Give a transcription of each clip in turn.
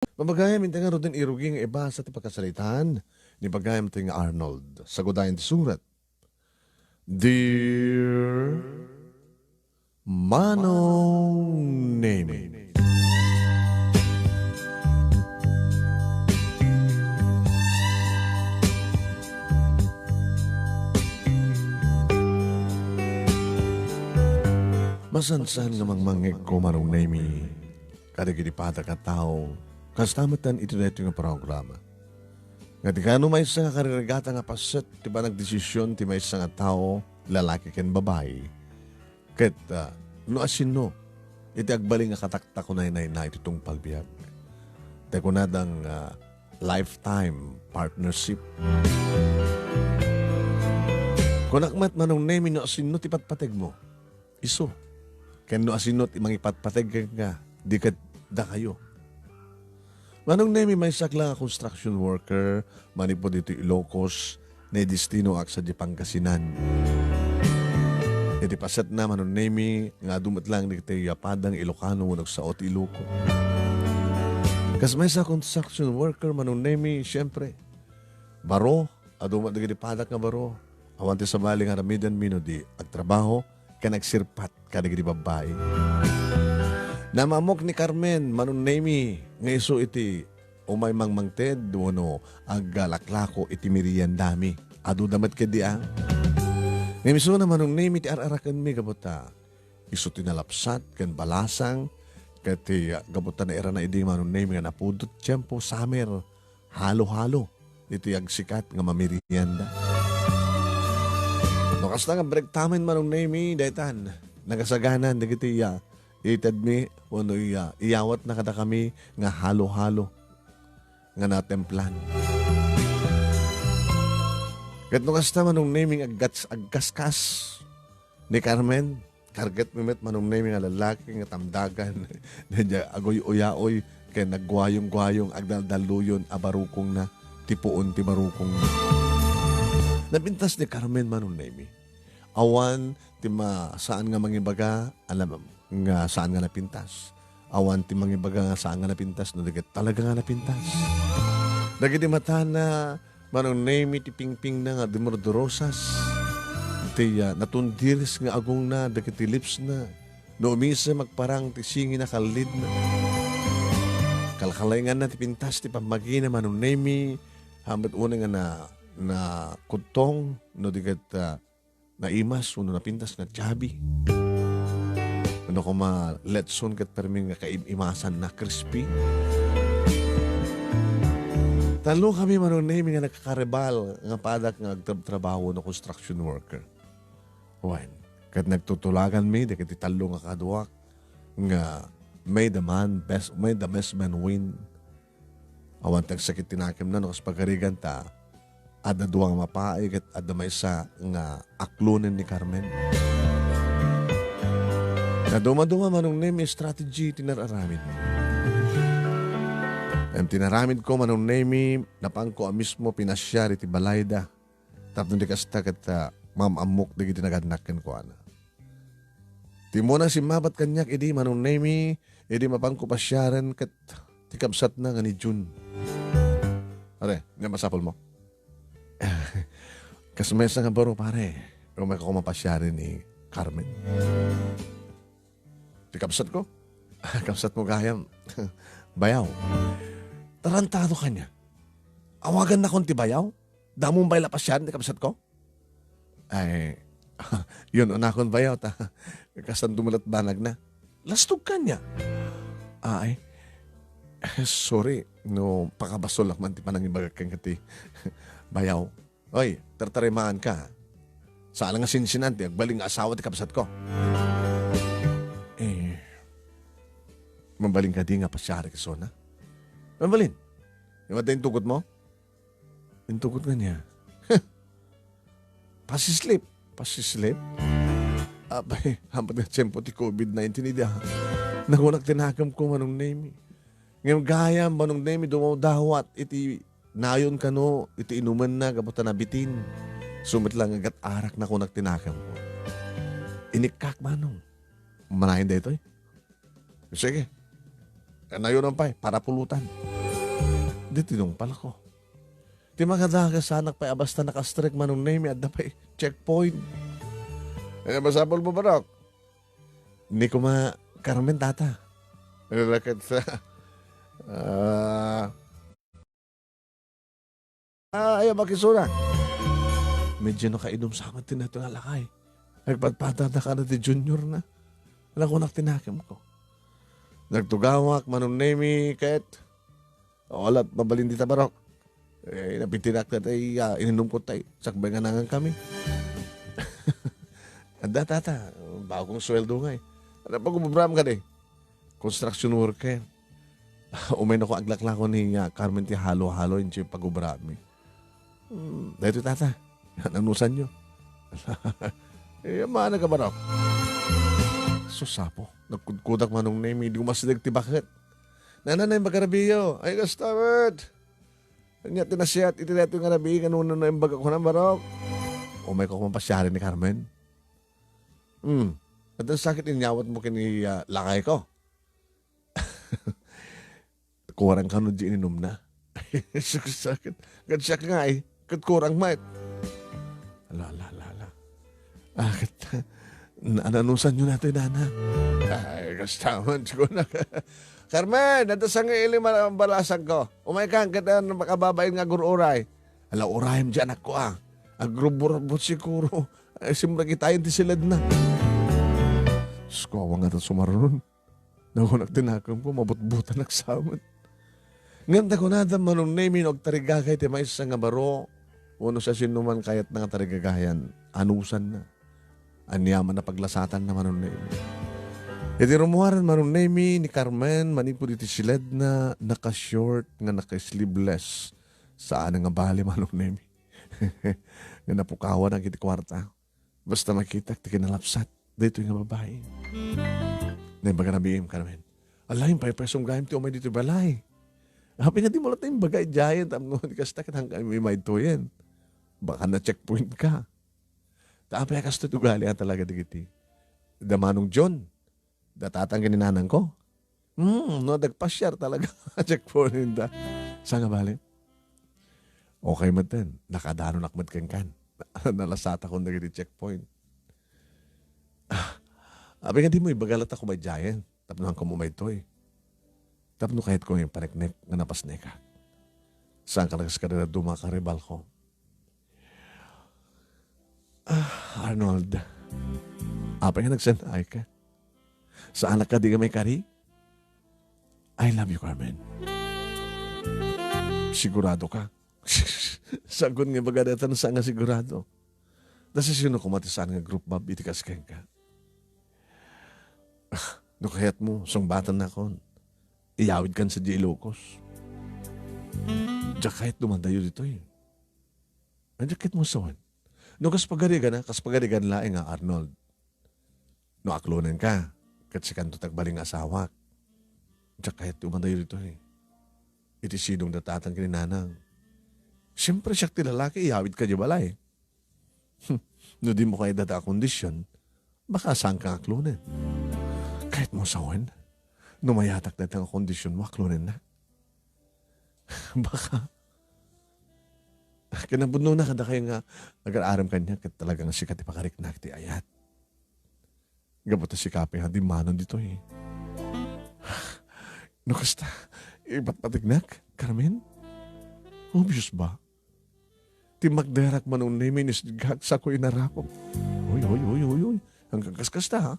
Mabagayam hindi nga rin irugi nga iba sa ti pagkasalitan ni bagayam ti nga Arnold. Sagudayan ti surat. Dear Manong Name. Masansan nga mangmangig ko Manong Name. Kadigidipata ka tao. Kastamatan ito na ito nga programa. Nga di kano may isa nga karirigata nga paset, di ba nagdesisyon ti may isa nga tao, lalaki ken babae. Ket, no asin no, iti agbaling nga katakta ko na itong palbiyak. Iti ko na dang lifetime partnership. Kung nakmat manong nemi no asin no, ti patpateg mo. Iso. Ken no asin no, ti mangipatpateg nga, di kat da kayo. Manong nemi may sakla construction worker, manipod dito Ilocos, na destino ak sa Pangasinan. Iti pasat na manong nemi, nga dumat lang di kita yapadang Ilocano mo sa ot Iloco. Kas may sa construction worker, manong nemi, syempre, baro, adumat di padak nga baro, awante sa maling haramidan mino di agtrabaho, ka nagsirpat ka di babae. Namamok ni Carmen, manong nemi, nga iso iti umay mangmangted, dono agalaklako iti miriyan dami. Adu damat ka di ang. Ngayon iso na manong nemi iti ararakan mi gabota. Iso tinalapsat, kan balasang, kati gabota na era na idi manong nemi nga napudot tiyempo, summer, halo-halo. Iti agsikat nga mamiriyanda. No, kasta nga break tamen manong nemi, daytan, nagasaganan, dagiti itad mi, ano iyawat na kada kami nga halo-halo nga natemplan. Kat nung kasta manong naming agkaskas ni Carmen, karget mimet manong naming nga lalaki nga tamdagan, nadya agoy uyaoy, kaya nagguayong-guayong agdaldaluyon abarukong na, tipuon ti barukong na. Napintas ni Carmen manong nami. Awan, ti saan nga mangibaga, alam nga saan nga napintas. Awan ti mangibaga nga saan nga napintas, no dagat talaga nga napintas. Dagiti mata na manong name ti pingping na nga dimordorosas. Ti natundiris nga agong na, dagiti lips na. No umisa magparang ti singi na kalid na. Kalkalayngan na ti pintas ti pamagi na manong name. Hamat una nga na kutong, no dagat na imas, uno napintas na chabi. Ano ko letson kat perming nga kaimasan na crispy. Talo kami manong name nga nagkakarebal nga padak nga agtrabaho no construction worker. Wan, kat nagtutulagan mi, di kati talo nga kaduak nga may the best man win. Awan tagsakit tinakim na no kas pagkarigan ta, ada duwang mapaig at ada may isa nga aklunin ni Carmen. Na duma-duma manong name strategy tinararamid mo. Ang tinaramid ko manong name, napang ko mismo pinasyari ti balayda. Tapos di kasta kat mamamok di tinaganakan ko ana. Ti mo na si mabat kanyak, idi manong name, idi mapang ko pasyaran kat tikabsat na nga ni June. Are, nga masapol mo. Kasmesa nga baro pare, umay ko mapasyarin ni Carmen. Tikabsat ko? Kapsat mo gayam. Bayaw. Tarantado ka niya. Awagan na kong ti bayaw? Damong bay lapasyan, tikabsat ko? Ay, yun, unakon bayaw ta. Kasan dumulat banag na. Lastog ka niya. Ay, sorry. No, pakabasol man ti panangibagag kang kati. Bayaw. Oy, tartarimaan ka. Saan nga sinsinante, agbaling asawa ti kapsat ko. Mabaling ka di nga pasyari ka sona. Mabalin. Yung mata yung tugot mo? Yung tugot ka niya. Pasislip. Pasislip? Abay, hampat nga tiyempo ti COVID-19 ida. Nakunak tinakam ko manong name. Ngayon gaya manong name, dumaw-dawat. Iti nayon ka no, iti inuman na, kaputa na bitin. Sumit lang agat arak na kunak tinakam ko. Inikak manong. Manahin da ito eh. Sige. Na yun ang pay, para pulutan. Di tinong pala ko. Ti magadaga sa anak pa basta nakastrek manong name at dapay checkpoint. Masabol mo ba, Dok? Hindi ko Carmen tata. Rakat sa... ayaw makisura. Medyo nakainom sa akin tinato nga lakay. Nagpatpata ka na ti junior na. Wala ko tinakim ko. Nagtugawak, manunemi, kahit wala, mabalindi ta barok. Napitinak na tayo, ininom ko tayo. Sakbay nga nangang kami. Anda tata, bagong sweldo nga eh. Ano pag umabram ka eh? Construction worker. Umay na ko aglakla ko ni Carmen ti halo-halo yung pag-ubram eh. Dahito tata, nanusan nyo. Mana ka ba raw? Susapo, nagkudkudak manong name, hindi ko masidag ti bakit. Nananay magarabiyo, ay kastamad. Kanya tinasiyat, itinato yung arabi, kanuna na yung baga ko na barok. Umay ko kumapasyari ni Carmen. At ang sakit inyawat mo kini lakay ko. Kurang ka nun di ininom na. Sakit. Gansiyak nga eh. Kurang mait. Ala. Ananusan nyo natin, Nana. Ay, kastaman. Carmen, natasang ilim ang balasag ko. Umay kang kita na makababayin nga gururay. Ala, urayam dyan ako Ang grubur-bur siguro. Ay, simula kitayin ti silad na. Skuwa nga ito sumaroon. Nakunak tinakam ko, mabutbutan nagsaman. Nganda ko na manong name og tarigagay ti may isa nga baro. Uno sa sinuman kayat nga tarigagayan. Anusan na. Anyaman na paglasatan na manong name. Iti rumuharan manong name ni Carmen, manipod iti silad na naka-short nga naka-sleeveless. Saan nga bali manong name. Nga napukawan ang iti kwarta. Basta makita, ti kinalapsat. Dito yung babae. Na yung baga nabiyim, Carmen. Alay, yung pay-presong gayam ti umay dito balay. Happy nga di mo lang tayong bagay giant. Amno, di ka stakit hanggang may to yan. Baka na-checkpoint ka. Tapi akas ito gali talaga digiti. Damanong John. Datatang ganinanang ko. No, dagpasyar talaga. Checkpoint da. Saan nga bali? Okay matin. Nakadano nakmat kan. Nalasata ko na checkpoint. Abi nga di mo ibagalat ako may giant. Tapno ko mo may toy. Tapno kahit ko yung paniknek nga napasnek ka. Saan ka nagskada na dumakaribal ko? Arnold. Apa nga nagsanay ka? Saan ka di ka may kari? I love you, Carmen. Sigurado ka? Sagun nga bagadatan saan nga sigurado. Dasa sino kumatisaan nga group bab itikas ka. No kayat mo, sungbatan na kon. Iyawid kan sa Ilocos. Diyak kahit dumandayo dito eh. Diyak mo sawan. No kas pagarigan laing nga Arnold. No aklonan ka. Kasi kanto tagbaling asawa. Diyak kahit dumandayo dito eh. Iti sinong datatan kininanang. Siyempre siyak ti lalaki, iyawid ka di balay. No di mo kayo data kondisyon, baka saan ka aklonan. Kahit mo sawan, numayatak na ang kondisyon mo, aklonin na. Baka, kinabuno na kada kayo nga, nag-aaram kanya, kat talagang sikat ipakarik na ti ayat. Gabot na si Kape, di manon dito eh. No, kasta, iba't patignak, Carmen? Obvious ba? Ti magderak manong naminis, sa ko inarapok. Uy. Hanggang kaskasta ha?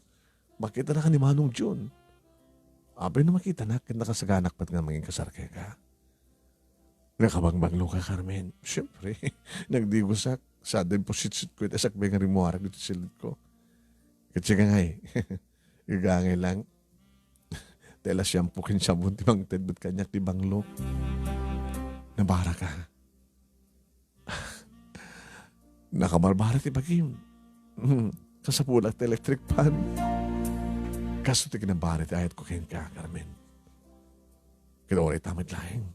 Makita na ka ni Manong John. Abay na makita na, nakasaganak pat nga maging kasarke ka. Nakabangbanglo ka, Carmen. Siyempre, nagdigosak. Sa deposit ko, itasak ba nga rimuarag dito silid ko. Kasi nga ngay, igangay lang. Tela siyang pukin siya mo, timang tedbot kanyak, di banglo. Nabara ka. Nakabarbara ti bagim. Kasapulat electric pan. Kaso ti kinabari ti ayat ko kayo ka, Carmen. Kinaoray tamit lahing.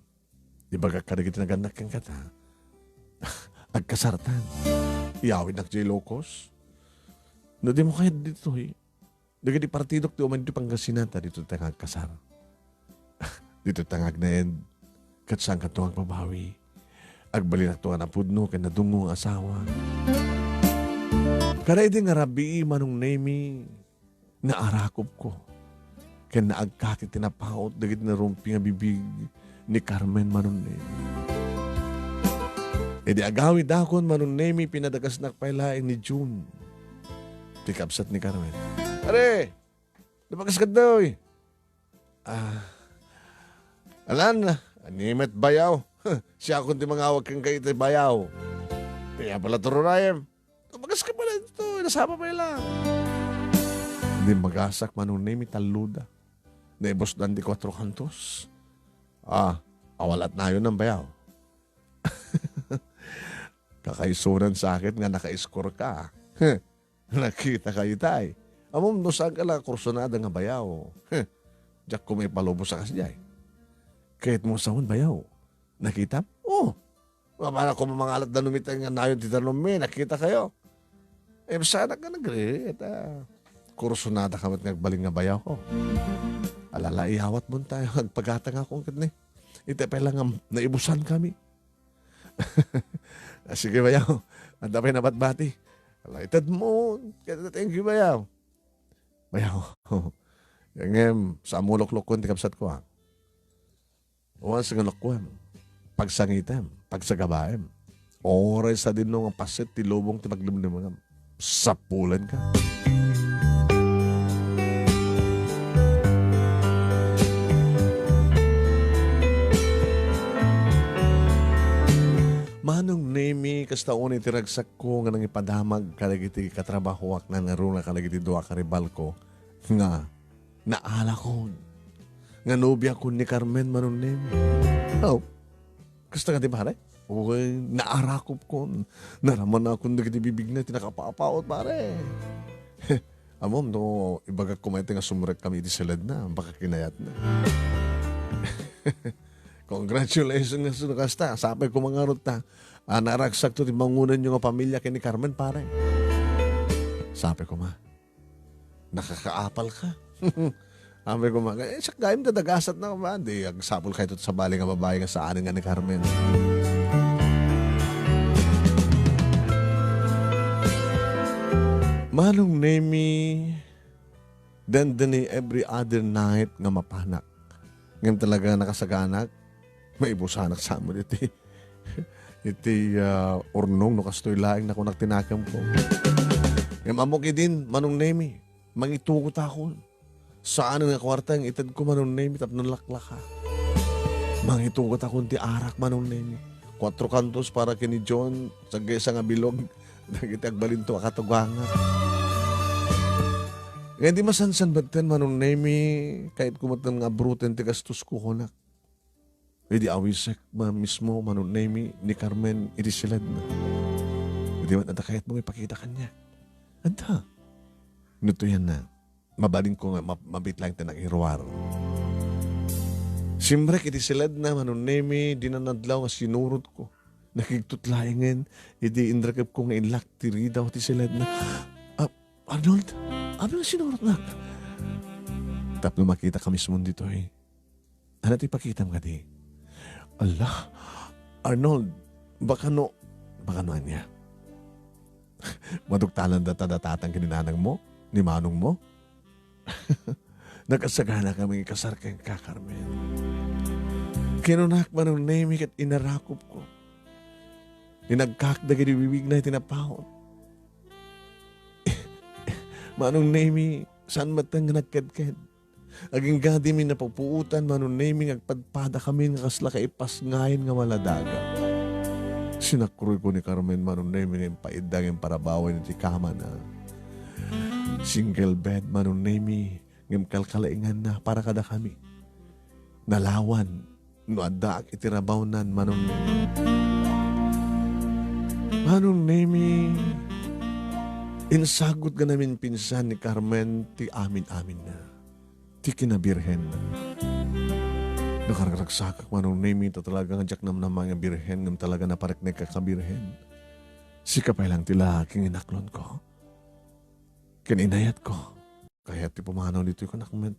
Di ba kakadagit naganak kang kata? Agkasartan. Iyawin nak Ilocos. No di mo kahit dito eh. Dagiti partidok ti uman di Pangasinan dito tangag kasar. Dito tangag na end. kat saan ka tuwang pabawi. Agbalin na tuwang napudno kay nadungo ang asawa. Kada iti nga rabi manong nemi na arakop ko. Kaya naagkakit tinapaot dagit na rumpi nga bibig ni Carmen manong nemi. E di agawi dakon manong nemi pinadagas nakpailaing ni June. Tikapsat ni Carmen. Are! Napagas ka daw eh. Alan na. Animet bayaw. Siya akong di mangawag kang kayo bayaw. Kaya pala tururayem. Napagas ka pala ito. Nasama pa lang. Hindi magasak manong nemi taluda. Naibos dan di 4 kantos. Awalat na yun ng bayaw. Kakaisunan sa akin nga naka-score ka. Nakita kayo tay. Amom no saan ka lang kursunada nga bayaw. Diyak ko may palobo sa kasjay. Kahit mo sahon bayaw. Nakita? Para ko mamangalat na numitay nga nayon tita numi. Nakita kayo. Sana ka nag-reet. Kursunada ka mat nagbaling nga bayaw ko. Alala, ihawat mo tayo. Agpagata nga akong kitni. Ite pa lang naibusan kami. Sige bayaw. Ang dapay na batbati. Alaitad mo. Thank you bayaw. Bayaw. Yang sa amulok-lok ko, tikapsat ko ha. Uwan sa ngalokwan. Pagsangitem. Pagsagabaem. Oray sa din nung pasit, tilubong, timaglimlimang. Sapulan ka. Manong nemi kastaon itiragsak ko nga nang ipadamag kalagiti katrabaho ak na naruna kalagiti dua karibal ko nga naala ko nga nobya ko ni Carmen manong nemi. Kasta nga di pare? Uy, naarakop ko. Naraman na akong nagiti bibig na tinakapapaot pare. Amom no ibagak kumaite nga sumurek kami di silad na baka kinayat na. Congratulations nga sa kasta. Sapay ko mga ruta. Naragsak to, mangunan yung pamilya kay ni Carmen, pare. Sapay ko ma. Nakakaapal ka. Sapay ko ma. Siya gayim dadagasat na ba? Di, agsapol kayo sa bali nga babae nga sa anin nga ni Carmen. Manong nemi dandani every other night nga mapanak. Ngayon talaga nakasaganak. May ibusanak sa mo iti ornong no kastoy laing na kung nagtinakam ko. Yung amok din, manong nemi, mangitugot ako. Saan nga kwarta yung itad ko manong nemi, tap nalaklak ha. Mangitugot ako ti arak manong nemi. 4 kantos para kini John, sa gesa nga bilog, nagitagbalin to akatugangat. Ngayon di masansan baten manong nemi, kahit kumatan nga bruten ti gastos ko honak. Hindi awisek mismo manong nemi ni Carmen iti silad na. Hindi man kahit mo ipakita kanya. Anta. Nuto yan na. Mabaling ko nga mabit lang ito ng irwar. Simrek iti silad na manong nemi dinanadlaw nga sinurot ko. Nakigtutlayangan iti indrakip ko nga inlak tiri daw iti silad na. Arnold, ano nga sinurot na? Tapno makita ka mismo dito eh. Ano ipakita mo ka di? Allah, Arnold, baka no niya. Madugtalan data-datatang kininanang mo, ni manong mo. Nagkasagana kami ikasar kang kakarmen. Kinunak manong nemi kat inarakop ko. Inagkakdagi di bibig na itinapahon. Manong nemi, saan matang nagkadkad? Aging gadi mi napapuutan manong nemi agpadpada kami nga kasla kaipas ngayon nga maladaga. Sinakroy ko ni Carmen manong nemi nga paidang yung parabawin iti kama na. Single bed manong nemi nga kalkalaingan na para kada kami. Nalawan no adaak itirabawnan manong nemi. Manong nemi insagot ka namin pinsan ni Carmen ti amin-amin na. Ti kinabirhen na. Nakaragsasak manong nemi ito talaga nga jak nam mga birhen ngam talaga napariknek ka kabirhen. Sikapay lang tila aking inaklon ko. Kininayat ko. Kaya ti pumanaw dito yung kanakmet.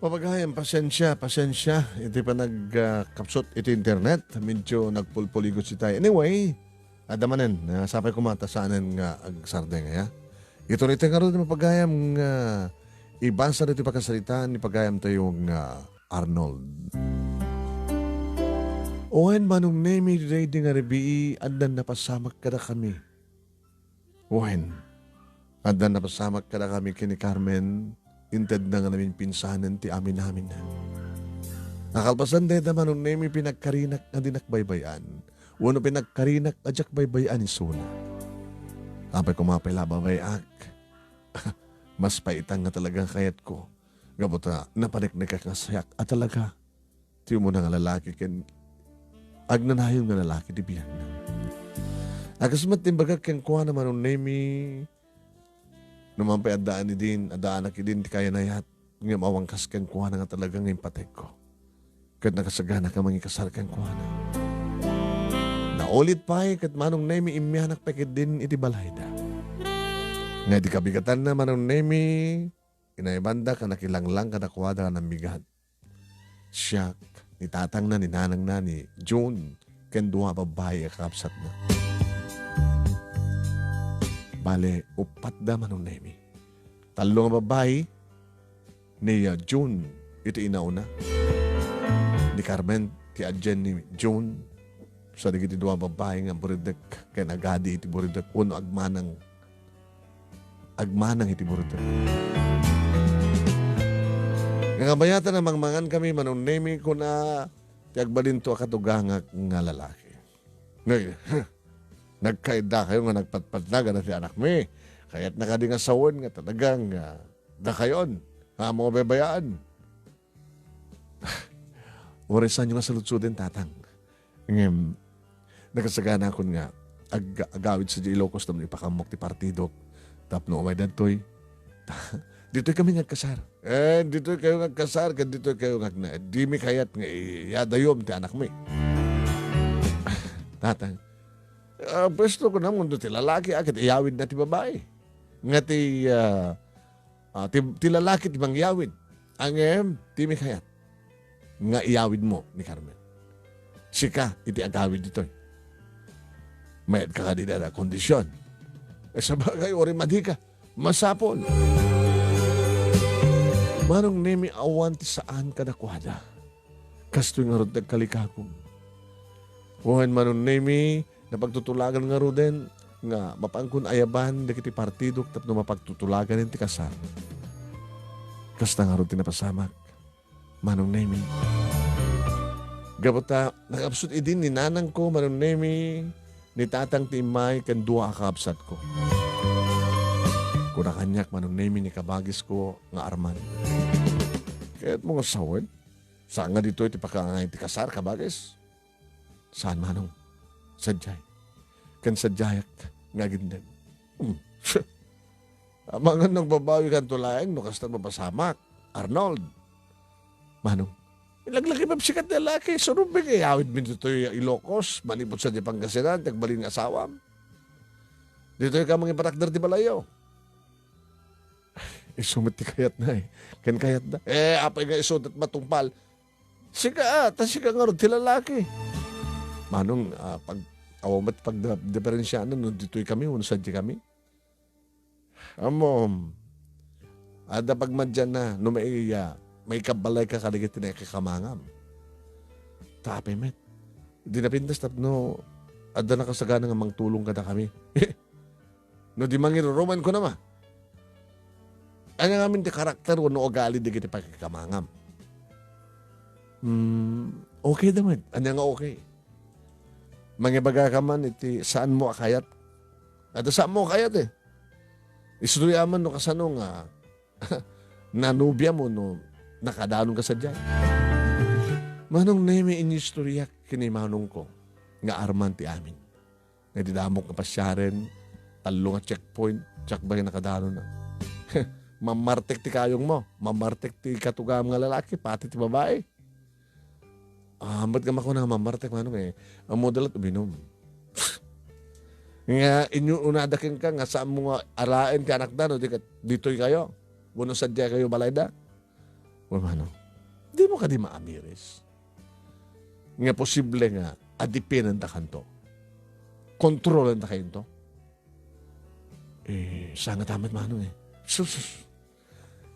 Papagayam, pasensya, pasensya. Iti pa nagkapsot iti internet. Medyo nagpulpuligot si tayo. Anyway, adamanen, sapay kumata saanan nga agsarde nga ya. Ito rito nga rin mapagayam nga ibansa rito pagkasalitaan ni pagayam tayong Arnold. Ohen manong nemi today di nga rebii adan napasamak kada kami. Ohen, adan napasamak kada kami kini Carmen. Inted na nga namin pinsanan ti amin namin. Nakalpasan deda manong nemi pinagkarinak na dinakbaybayan. Wano pinagkarinak adyak baybayan ni Suna. Apay kumapay lababayak. Mas paitang nga talaga kayat ko. Gabuta, napaniknik ka sayak at talaga. Tiyo mo na nga lalaki ken agnanayon nga lalaki di biyan na. Akasmat timbaga ken kuha naman ng nemi numampay adaan ni din, adaan na din ti kaya na yat. Ngayon mawangkas ken kuha na nga talaga ngayon patek ko. Kat nakasagana ka mangikasal ken kuha na. Naulit pa kat manong nemi imyanak pekit din iti balayda. Nga di kabigatan na manong nemi inaibanda ka nakilanglang ka nakuwada ka ng bigat. Siyak, ni tatang na, ni nanang na, ni June, ken duha babae akapsat na. Bale, upat da manong nemi. Talo nga babae, ni June, ito inauna. Ni Carmen, ti Adjen ni June, sa digiti duha babae nga buridak, ken agadi iti buridak, uno agmanang iti buridak. Nangabayatan na mangmangan kami manong nemi ko na tiagbalin to akatugangak nga lalaki. Ngayon, nagkaida kayo nga nagpatpatnaga na si anak mi. Kaya't nakadingasawan nga talagang da kayon. Ha, mga bebayaan. Orisan nyo nga saludsudin tatang. Ngayon, nakasagana ko nga agawid sa Ilocos naman ipakamok ti partidok. Tapno umay dadtoy. Dito kami nagkasar. Dito kayo nagkasar, dito kayo nagna. Di mi kayat nga yadayom ti anak mi. Tatang, pwesto ko naman doon ti lalaki, akit iyawid na ti babae. Nga ti lalaki ti mangyawid. Ang di mi kayat. Nga iyawid mo ni Carmen. Sika, iti agawid dito. Mayad ka kanina na kondisyon. Sa bagay, orimadi ka. Masapon. Manong nemi awan ti saan ka nakuhada. Kastoy nga rod nagkalikakong. Kuhan manong nemi na pagtutulagan nga roden nga mapangkun ayaban dagiti partidok tapno mapagtutulagan ti kasar. Kasta nga rod tinapasamak. Manong nemi. Gabota, nakapsut idin ni nanang ko manong nemi ni tatang ti imay ken duha kakapsat ko. Kuna kanyak manong nemi ni kabagis ko nga arman. Kaya't mga sawad, Saan nga dito iti pakangay ti kasar kabagis? Saan manong? Sadyay. Kan sadyayak nga gindan. Amangan nang babawi kan tulaeng no kastan mapasamak. Arnold. Manong? Ilaglaki pa sikat na laki. Surubing awid min dito yung Ilocos. Manipot sa di Pangasinan. Tagbalin ng asawam. Dito yung kamang ipatakdar di balayo. Isumit ti kayat na eh. Kan kayat na. Apay nga isut at matungpal. Sika sika nga rin ti lalaki. Manong, pag awamat pag diferensyanan, no, dito'y kami, unusad di kami. Amom, ada pagmadyan na, no may kabalay ka kaligit na kakamangam. Tapi, met. Di napindas no, ada nakasagana nga mangtulong ka na kami. No, di mangiruruman ko naman. Ano namin di karakter, no ugali di kita pagkakamangam. Okay naman. Ano nga okay? Mangibaga ka man, iti saan mo akayat? At saan mo akayat eh? Isuduyaman no kasano nga nanubya mo no nakadalong ka sa dyan. Manong neme inistorya kinimanong ko nga arman ti amin. Nga didamok nga pasyaren, talo nga checkpoint, check ba yung nakadalo na. Mamartek ti kayong mo, mamartek ti katugam nga lalaki, pati ti babae. Ba't ka mako na mamartek manong eh, ang model at uminom. Nga inyo unadakin ka nga saan mo nga alain ka anak na no, dito'y kayo. Buno sadya kayo balayda. Mano, di mo ka di maamiris. Nga posible nga adipinan ta kanto. Kontrolan ta kayo to. Saan nga tamat manong eh. Sus.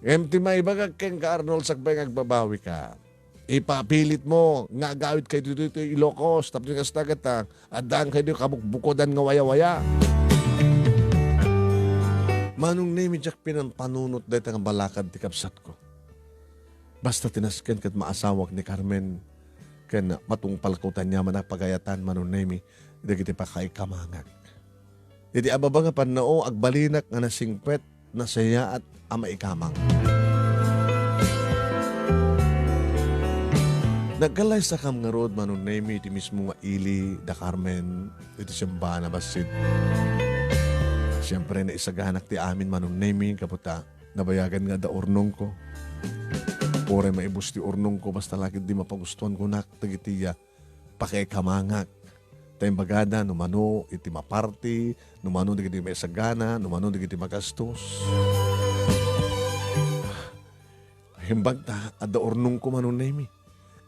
Empty maiba ka keng ka Arnold sagbay ngagbabawi ka. Ipapilit mo nga gawit kayo dito Ilocos tapos nga stagat adaan kayo kabukbukodan nga waya-waya. Manong name jak pinan panunot dito nga balakad ti kapsat ko. Basta tinasken kat maasawak ni Carmen ken matungpal ko tanya man pagayatan manong name dagiti pa kay kamangag. Iti ababa nga pannao agbalinak nga nasingpet na saya at ama ikamang. Nagkalay sa kam nga road manong name iti mismo nga ili da Carmen iti siyamba na basit. Siyempre na isaganak ti amin manong name kaputa nabayagan nga da urnong ko. Ore maibus ti urnong ko basta lakit di mapagustuhan ko nak tagitiya pakikamangak. Tayong bagada numano iti maparty, numano digiti may sagana, numano digiti magastos. Himbag ta adda urnong ko manong name.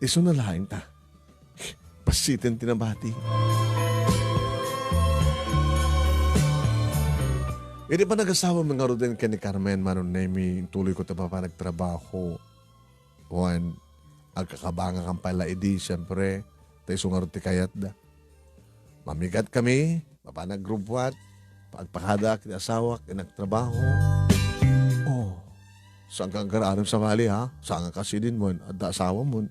Iso na laing ta. Pasitin tinabati. Hindi pa nag-asawa mga rodin ka ni Carmen manon nemi tuloy ko pa nagtrabaho. Juan, agkakabanga kang pala idi, siyempre, tayo sungarot ti kayat da. Mamigat kami, mapanag-grupwat, pagpakada kita asawa, nagtrabaho. Oh, saan kang karaaram sa mali ha? Saan ka kasi din mo, at asawa mo.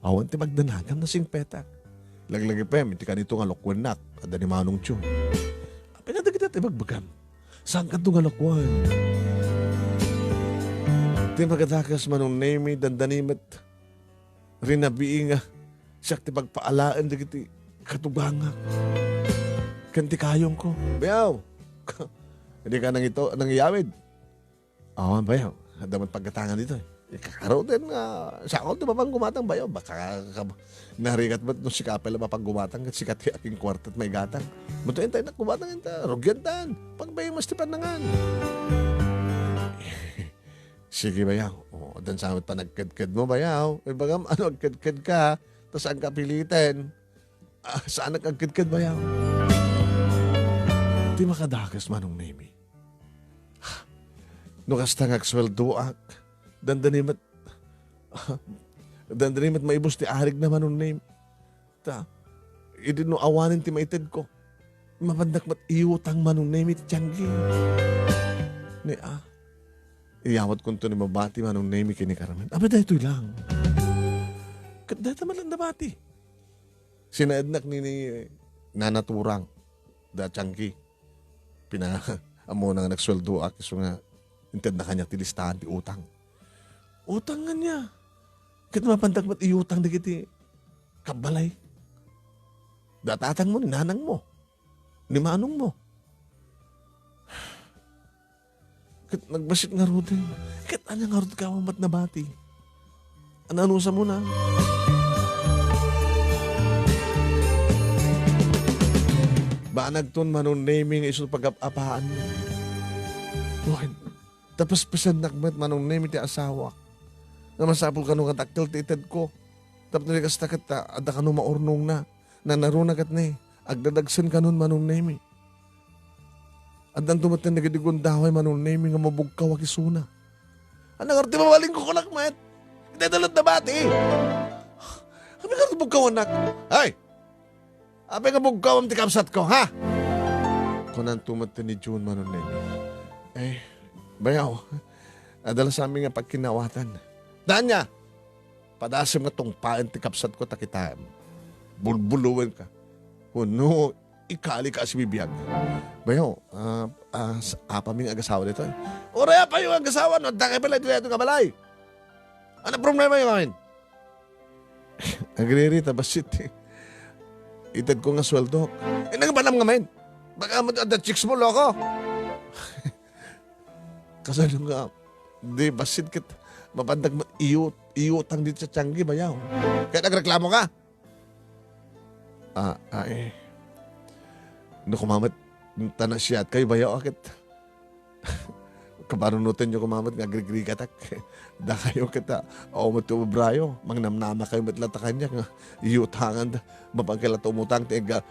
Awan ti magdanagam na sing petak. Laglagi pa ti kanito nga lokwanak at ni manong tiyo. Pinadag kita ti magbagam. Saan ka ito nga lokwan? Ti magadakas manong name dandanimet. Rinabiing nga siyak ti pagpaalaan di kiti katubangak. Kanti kayong ko. Bayaw! Hindi ka nang ito, nang iyawid. Awan bayaw. Damat pagkatangan dito eh. Kakaro din nga, sa ako di ba pang gumatang bayo? Baka narigat ba't nung si Kapel na pang gumatang at sikat yung aking kwartet may gatang. Mutuin tayo na gumatang yun ta, rugyantan, pag bayo mas tipanangan. Sige bayaw, dan samot pa nagkadkad mo bayaw. Bagam ano, agkadkad ka, tapos ang kapilitin. Saan nagkadkad bayaw? Di makadakas manong name. Nukasta ngagsweldoak. Dandanimat maibos ti arig naman ng name. Idi no awanin ti maited ko. Mapandak mat iutang man ng name iti tiyanggi. Iyawat ko ni mabati man ng name kini Carmen. Aba dahito lang. Dahito man lang nabati. Sinaadnak ni nanaturang da tiyanggi. Amo na nga nagsweldo akiso nga inted na kanya ti listahan ti utang. Utang nga niya. Kit mapandag mat iyutang di kiti kabalay. Datatang mo, ni nanang mo, ni manong mo. Kit nagbasit nga rudin. Kit anya nga rudin ka mamat na bati. Ananusa mo na. Banag ton manon naming iso pag-apaan mo. Buhay. Tapos pasan nakmet manong naming ti asawa. Na masapol ka nung kataktil ti ited ko. Tapos nalikas takat ada ka nung maurnong na. Na narunagat na agdadagsan ka nun manong naming. Adan tumatan na gadigon daway manong naming nga mabugkaw akisuna. Anang arti mawaling ko kulakmet. Dadalot na bati. Kami ka bugkaw anak. Ay! Ape ka bugkaw ang tikapsat ko, ha? Kunan tumatan ni June manong naming. Eh, bayaw. Adala sa amin nga pagkinawatan. Daan niya! Padasim nga tong paen tikapsat ko takitaan. Bulbuluin ka. Kuno, ikali ka si bibiyag. Bayaw, apaming agasawa dito. Oraya pa yung agasawa, no? Daki pala dito yung kabalay. Ano problema yung akin? Agriri, tabasit eh. Itad ko nga sweldo. Eh, nagabalam nga men. Baka the chicks mo, loko. Kasalo nga, di basit kit. Mapandag mo, iyutang dito sa tiyanggi, bayaw. Kaya nagreklamo ka? Eh. No, kumamat, tanas siya at kayo, bayaw, akit. Kabarunutan nyo kumamat nga agrigri katak. Da kayo kita, matubrayo, mangnamnama kayo matlata kanya, nga iyutangan, mapagkala tumutang, tiga,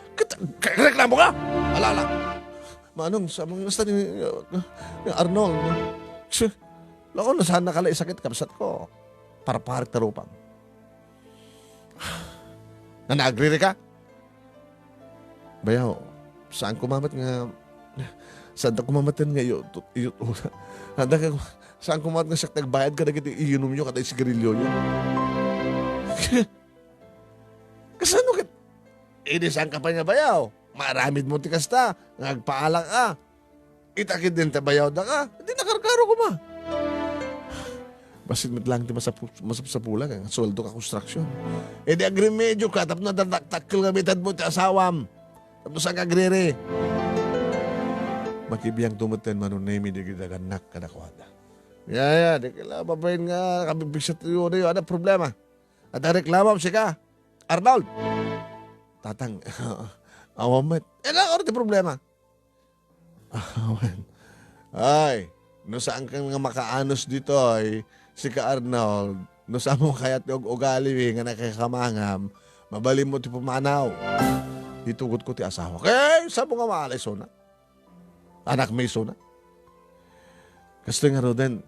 reklamo ka! Alala! Manong, sa mga nasta ni Arnold, lako na sana kala isakit kapsat ko, para parik tarupang. Na naagriri ka? Bayaw, saan kumamat nga, saan ta kumamatan nga handa ka, saan kumamat nga siya nagbayad ka na kita iinom nyo kada sigarilyo nyo. Kasano ka? Saan ka pa niya bayaw? Maramid mo tikas ta, nagpaalak ka. Itakid din ta bayaw na ka, hindi nakarkaro ko ma. Basit lang di masapsapula ka, sweldo ka construction. Di agrimedyo ka, tapos na takil nga mitad mo ti asawam. Tapos ang agriri. Makibiyang tumutin manunemi di kita ganak kadakwada. Di kila babayin nga kabibig sa tiyo na yun. Ano problema? At reklamo siya ka. Arnold! Tatang, awamat. Ano di problema? Awan. Ay, no saan kang nga makaanos dito ay si ka Arnold. No saan mo kaya tiyog ugali nga nakakamangam. Mabalim mo ti pumanaw. Itugot ko ti asawa. Kaya saan mo nga maalay sona? Anak may sona. Kasto nga roden,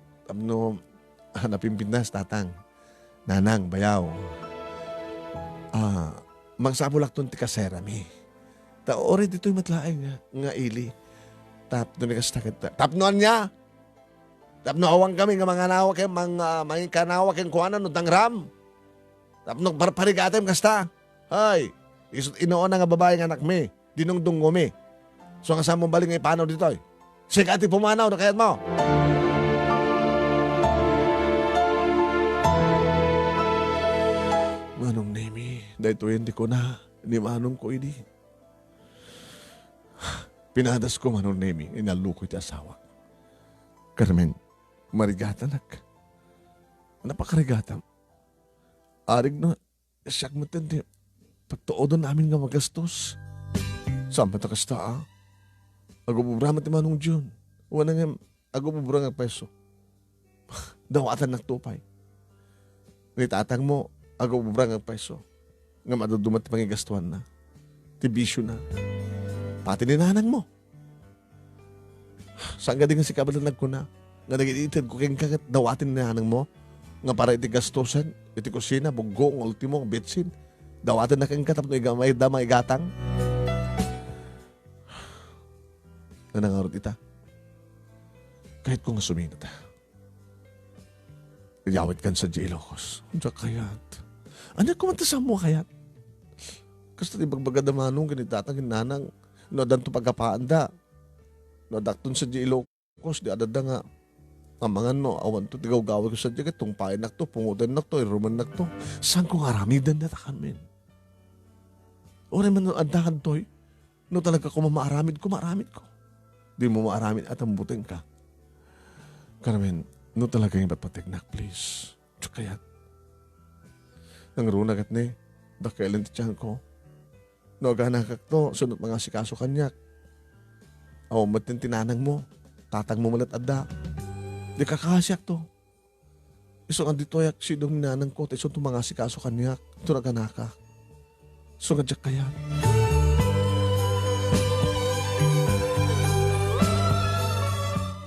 napimpinas tatang. Nanang, bayaw. Mangsapulak ton ti kasera mi. Ori dito'y matlaay nga ili. Tapno ni kastakit. Tapnoan niya. Tapno awang kami nga mga nawa kay mga kanawa kay kuana no tangram. Tapno parparigatem kasta. Hay, isut inoon nga babae nga anak mi. Dinungdung mi. So nga samong balik nga ipanaw dito. Sige ati pumanaw na kayat mo. Manong Nemi, dahito hindi ko na. Ni manong ko ini. Pinadas ko manong Nemi, inaluko iti asawa. Carmen, marigatanak. Napakarigatan. Arig na, siyak matindi. Pagtuodon namin nga magastos. Saan ta kasta Agububra ti manong June. Wala nga, agububra nga peso. Dawatan nagtupay. Nitatang mo, agububra nga peso. Nga madudumat ti pangigastuan na. Tibisyo na. Pati ni nanang mo. Saan ka din nga si kabalan nagkuna? Nga nag-iitid ko keng kagat dawatin ni nanang mo. Nga para iti gastusan, iti kusina, bugong, ultimo, bitsin. Dawatin na keng katap no igamay damay gatang. Nanangarot ita. Kahit kung asumino ta. Yawit kan sa Ilocos. Diya kayat. Ano kumanta mo kayat? Kasi di bagbagadamanong ganitatan ginanang no adan to pagkapaanda. No adakton sa Ilocos di adada nga Amangan no, awan to, tigaw-gawin ko sa jagat, tungpain nak to, pungutan nak to, iruman nak to. Saan ko aramidan na takan, men? O rin man no, andahan to, no talaga ko mamaaramid ko. Di mo maaramid at ambutin ka. Karamen, no talaga yung patpatignak, please. Tsukayat. Nang runagat ni, dakailan ti tiyan ko. No, ganakak to, sunod mga sikaso kanyak. O, matin tinanang mo, tatang mo malat adda. Di kakasyak to. Iso nga dito yak sidong ninanang ko, iso to mga sikaso kanyak. Ito na ganakak. So nga dyak kaya.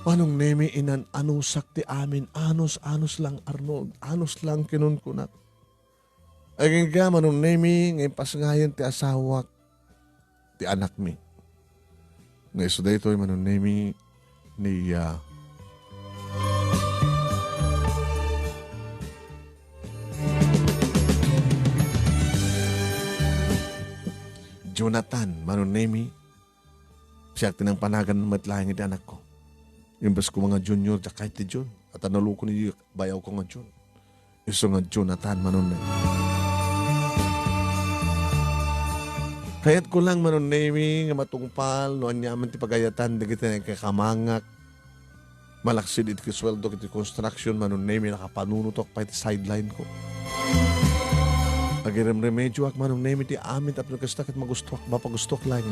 Manong nemi inan anusak ti amin, anos lang Arnold, anos lang kinunkunat. Aging ka manong nemi ngayon pasangayan ti asawak ti anak mi. Ngayon so dito manong nemi ni Jonathan manong nemi siya tinang panagan ng matlahan ti anak ko. Imbes ko mga junior, kahit ti John. At analuko ni bayaw ko nga John. Iso nga Jonathan manon na. Kaya't ko lang manon nami nga matungpal, no anyaman ti pagayatan, dagiti na kakamangak. Malaksid iti kisweldo, iti construction, manon nami nakapanunutok pa iti sideline ko. Agiram remedyo ak manon nami ti amin tapno kastakit magustok, mapagustok lang.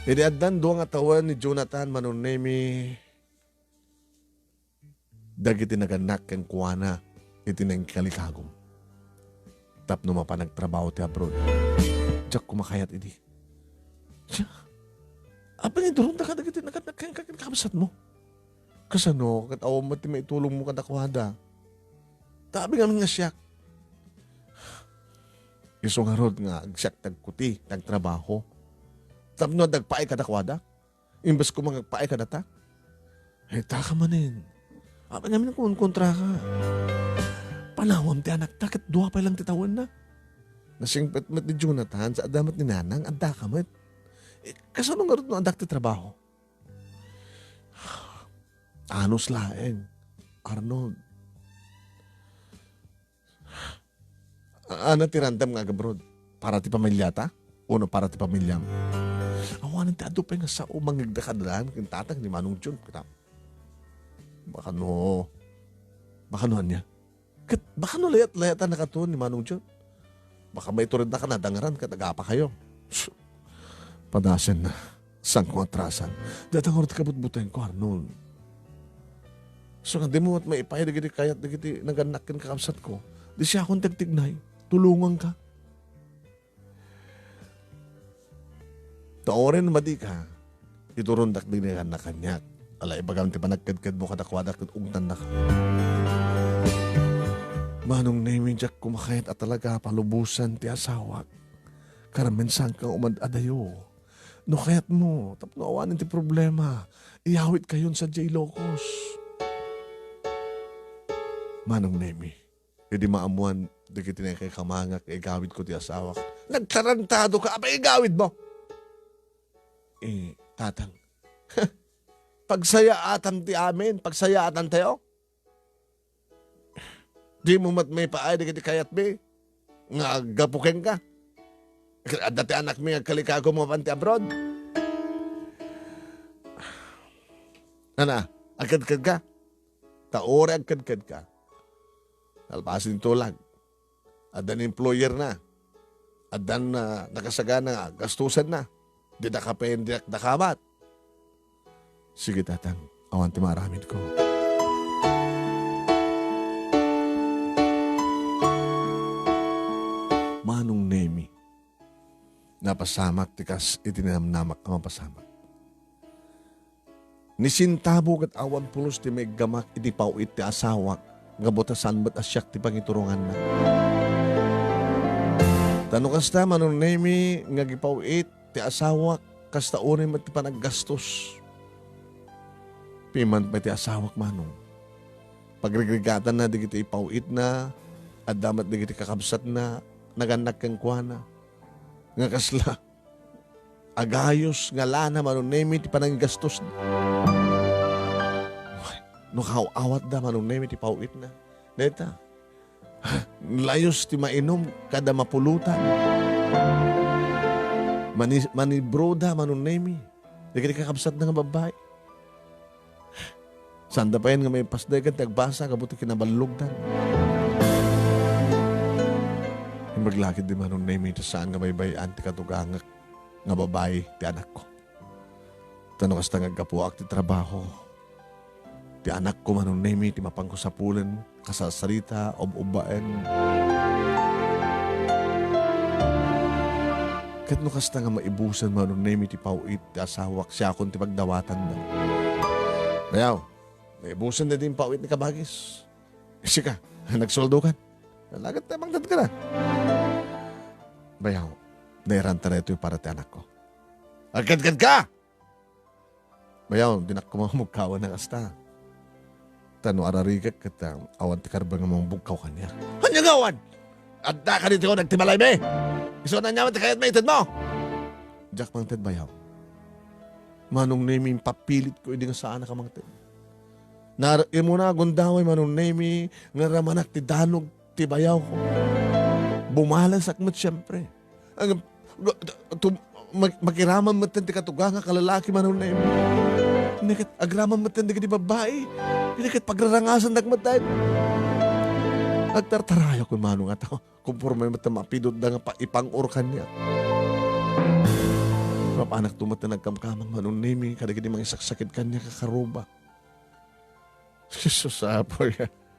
Idi addan doang atawan ni Jonathan manon nemi dagiti naganak kang kuwana iti nang kalikagom. Tapno mapanagtrabaho ti abroad. Diyak kumakayat idi. Diyak. Apa nga doon ka dagiti naganak kang kakabsat mo? Kasano, katawa mo ti maitulong mo kadakwada. Tabi nga nga siyak. Iso nga rod nga agsiyak tagkuti, tagtrabaho. Tapno dagpaay ka dakwada. Imbes ko magpaay ka data. Taka manin. Apa namin kung kontra ka. Panawam ti anak takit duwa pa lang titawan na. Nasingpet met ni Jonathan sa adamat ni Nanang anda ka met. Kasano nga rin no andak ti trabaho? Anos laeng. Arnold. Ano ti randam nga gabrod? Para ti pamilyata? Uno para ti pamilyam? Awanan ti ado pa nga sa umang nagdakadalan kin tatang ni Manong John. Baka no niya. Baka no layat-layatan na katuon ni Manong John. Baka may turid na ka na dangaran ka nagapa kayo. Padasan na. Sang kong atrasan. Datang ka butbutayin ko, Arnold. So nga di mo at may ipay dagiti kayat dagiti naganakin kakabsat ko. Di siya akong tagtignay. Tulungan ka. Taorin madi ka, iturundak din na kanyak. Alay, bagam ti panagkadkad mo kadakwada kat ungtan na ka. Manong naming jak kumakayat at talaga palubusan ti asawak. Karaminsan kang umadadayo. No kayat mo, tapno awanin ti problema. Iyawit kayon sa J. Locos. Manong nami, hindi maamuan, di kiti na kay kamangak, igawid ko ti asawak. Nagtarantado ka, apa igawid mo? Tatang, pagsayaatan ti amin, pagsayaatan tayo. Di mo mat may paay, di kiti kayat be. Nga gapuken ka. Dati anak mi agkalikago mo panti abroad. Ana, agkadkad ka. Taore agkadkad ka. Alpasin tulag. Adan employer na. Adan nakasaga na, gastusan na. Di na kapain, di na kamat. Sige tatang, awan ti maramid ko. Manong nemi. Napasamak tikas itinamnamak ka mapasamak. Nisintabog at awan pulos ti may gamak iti pauit ti asawak. Ngabutasan ba't asyak ti pangiturungan na. Tanong kasta manong nemi ngagipauit ti asawak kasta unim at ti panaggastos. Piman pa ti asawak manong. Pagrigregatan na digiti ipauit na at damat digiti kakabsat na naganak kang kuana. Nga kasla agayos nga lana manong nemi ti panaggastos. No awat da manong nemi ti pauit na. Deta. Layos ti mainom kada mapulutan. Manibroda manong nemi. Di ka kakabsat na nga babae. Sanda pa yan nga may pasday ka tagbasa kabuti kinabalugdan. Maglakid di manong nemi ito saan nga may bayan ti katugangak nga babae ti anak ko. Tanong kasta nga gapuak ti trabaho. Ti anak ko manong nemi ti mapangkusapulan kasasarita ob-ubaen. Kat no kasta nga maibusan manong nemi ti pauit ti asawak siya akong ti pagdawatan na. Bayaw, maibusan na din pauit ni kabagis. Isi ka, nagsoldo ka. Lagat na magdad ka na. Bayaw, nairanta na ito yung para ti anak ko. Agad-gad ka! Bayaw, dinak ko mga mugkawan ng asta. Tano ararigak kat awan ti karbang mga bugkaw kanya. Hanyagawan! At da ka dito ko nagtimalay me! Iso na nyaman ti kayat may itad mo! Jack mang ted bayaw. Manong nemi papilit ko hindi nga saan na kamang ted. Imo na gundaway manong nemi nga ramanak ti danog ti bayaw ko. Bumalas akmat siyempre. Makiraman mo ti katugang nga kalalaki manong nemi. Nikat agraman mo ti di babae. Nikat pagrarangasan nagmatay. Nagtartarayo ko manong at ako. Kumpurmay mo ti mapidod na nga ipang-urkan niya. Mapanak tumat na nagkamkamang manong nemi. Kadagin mga isaksakit kanya kakaruba. Jesus apoy.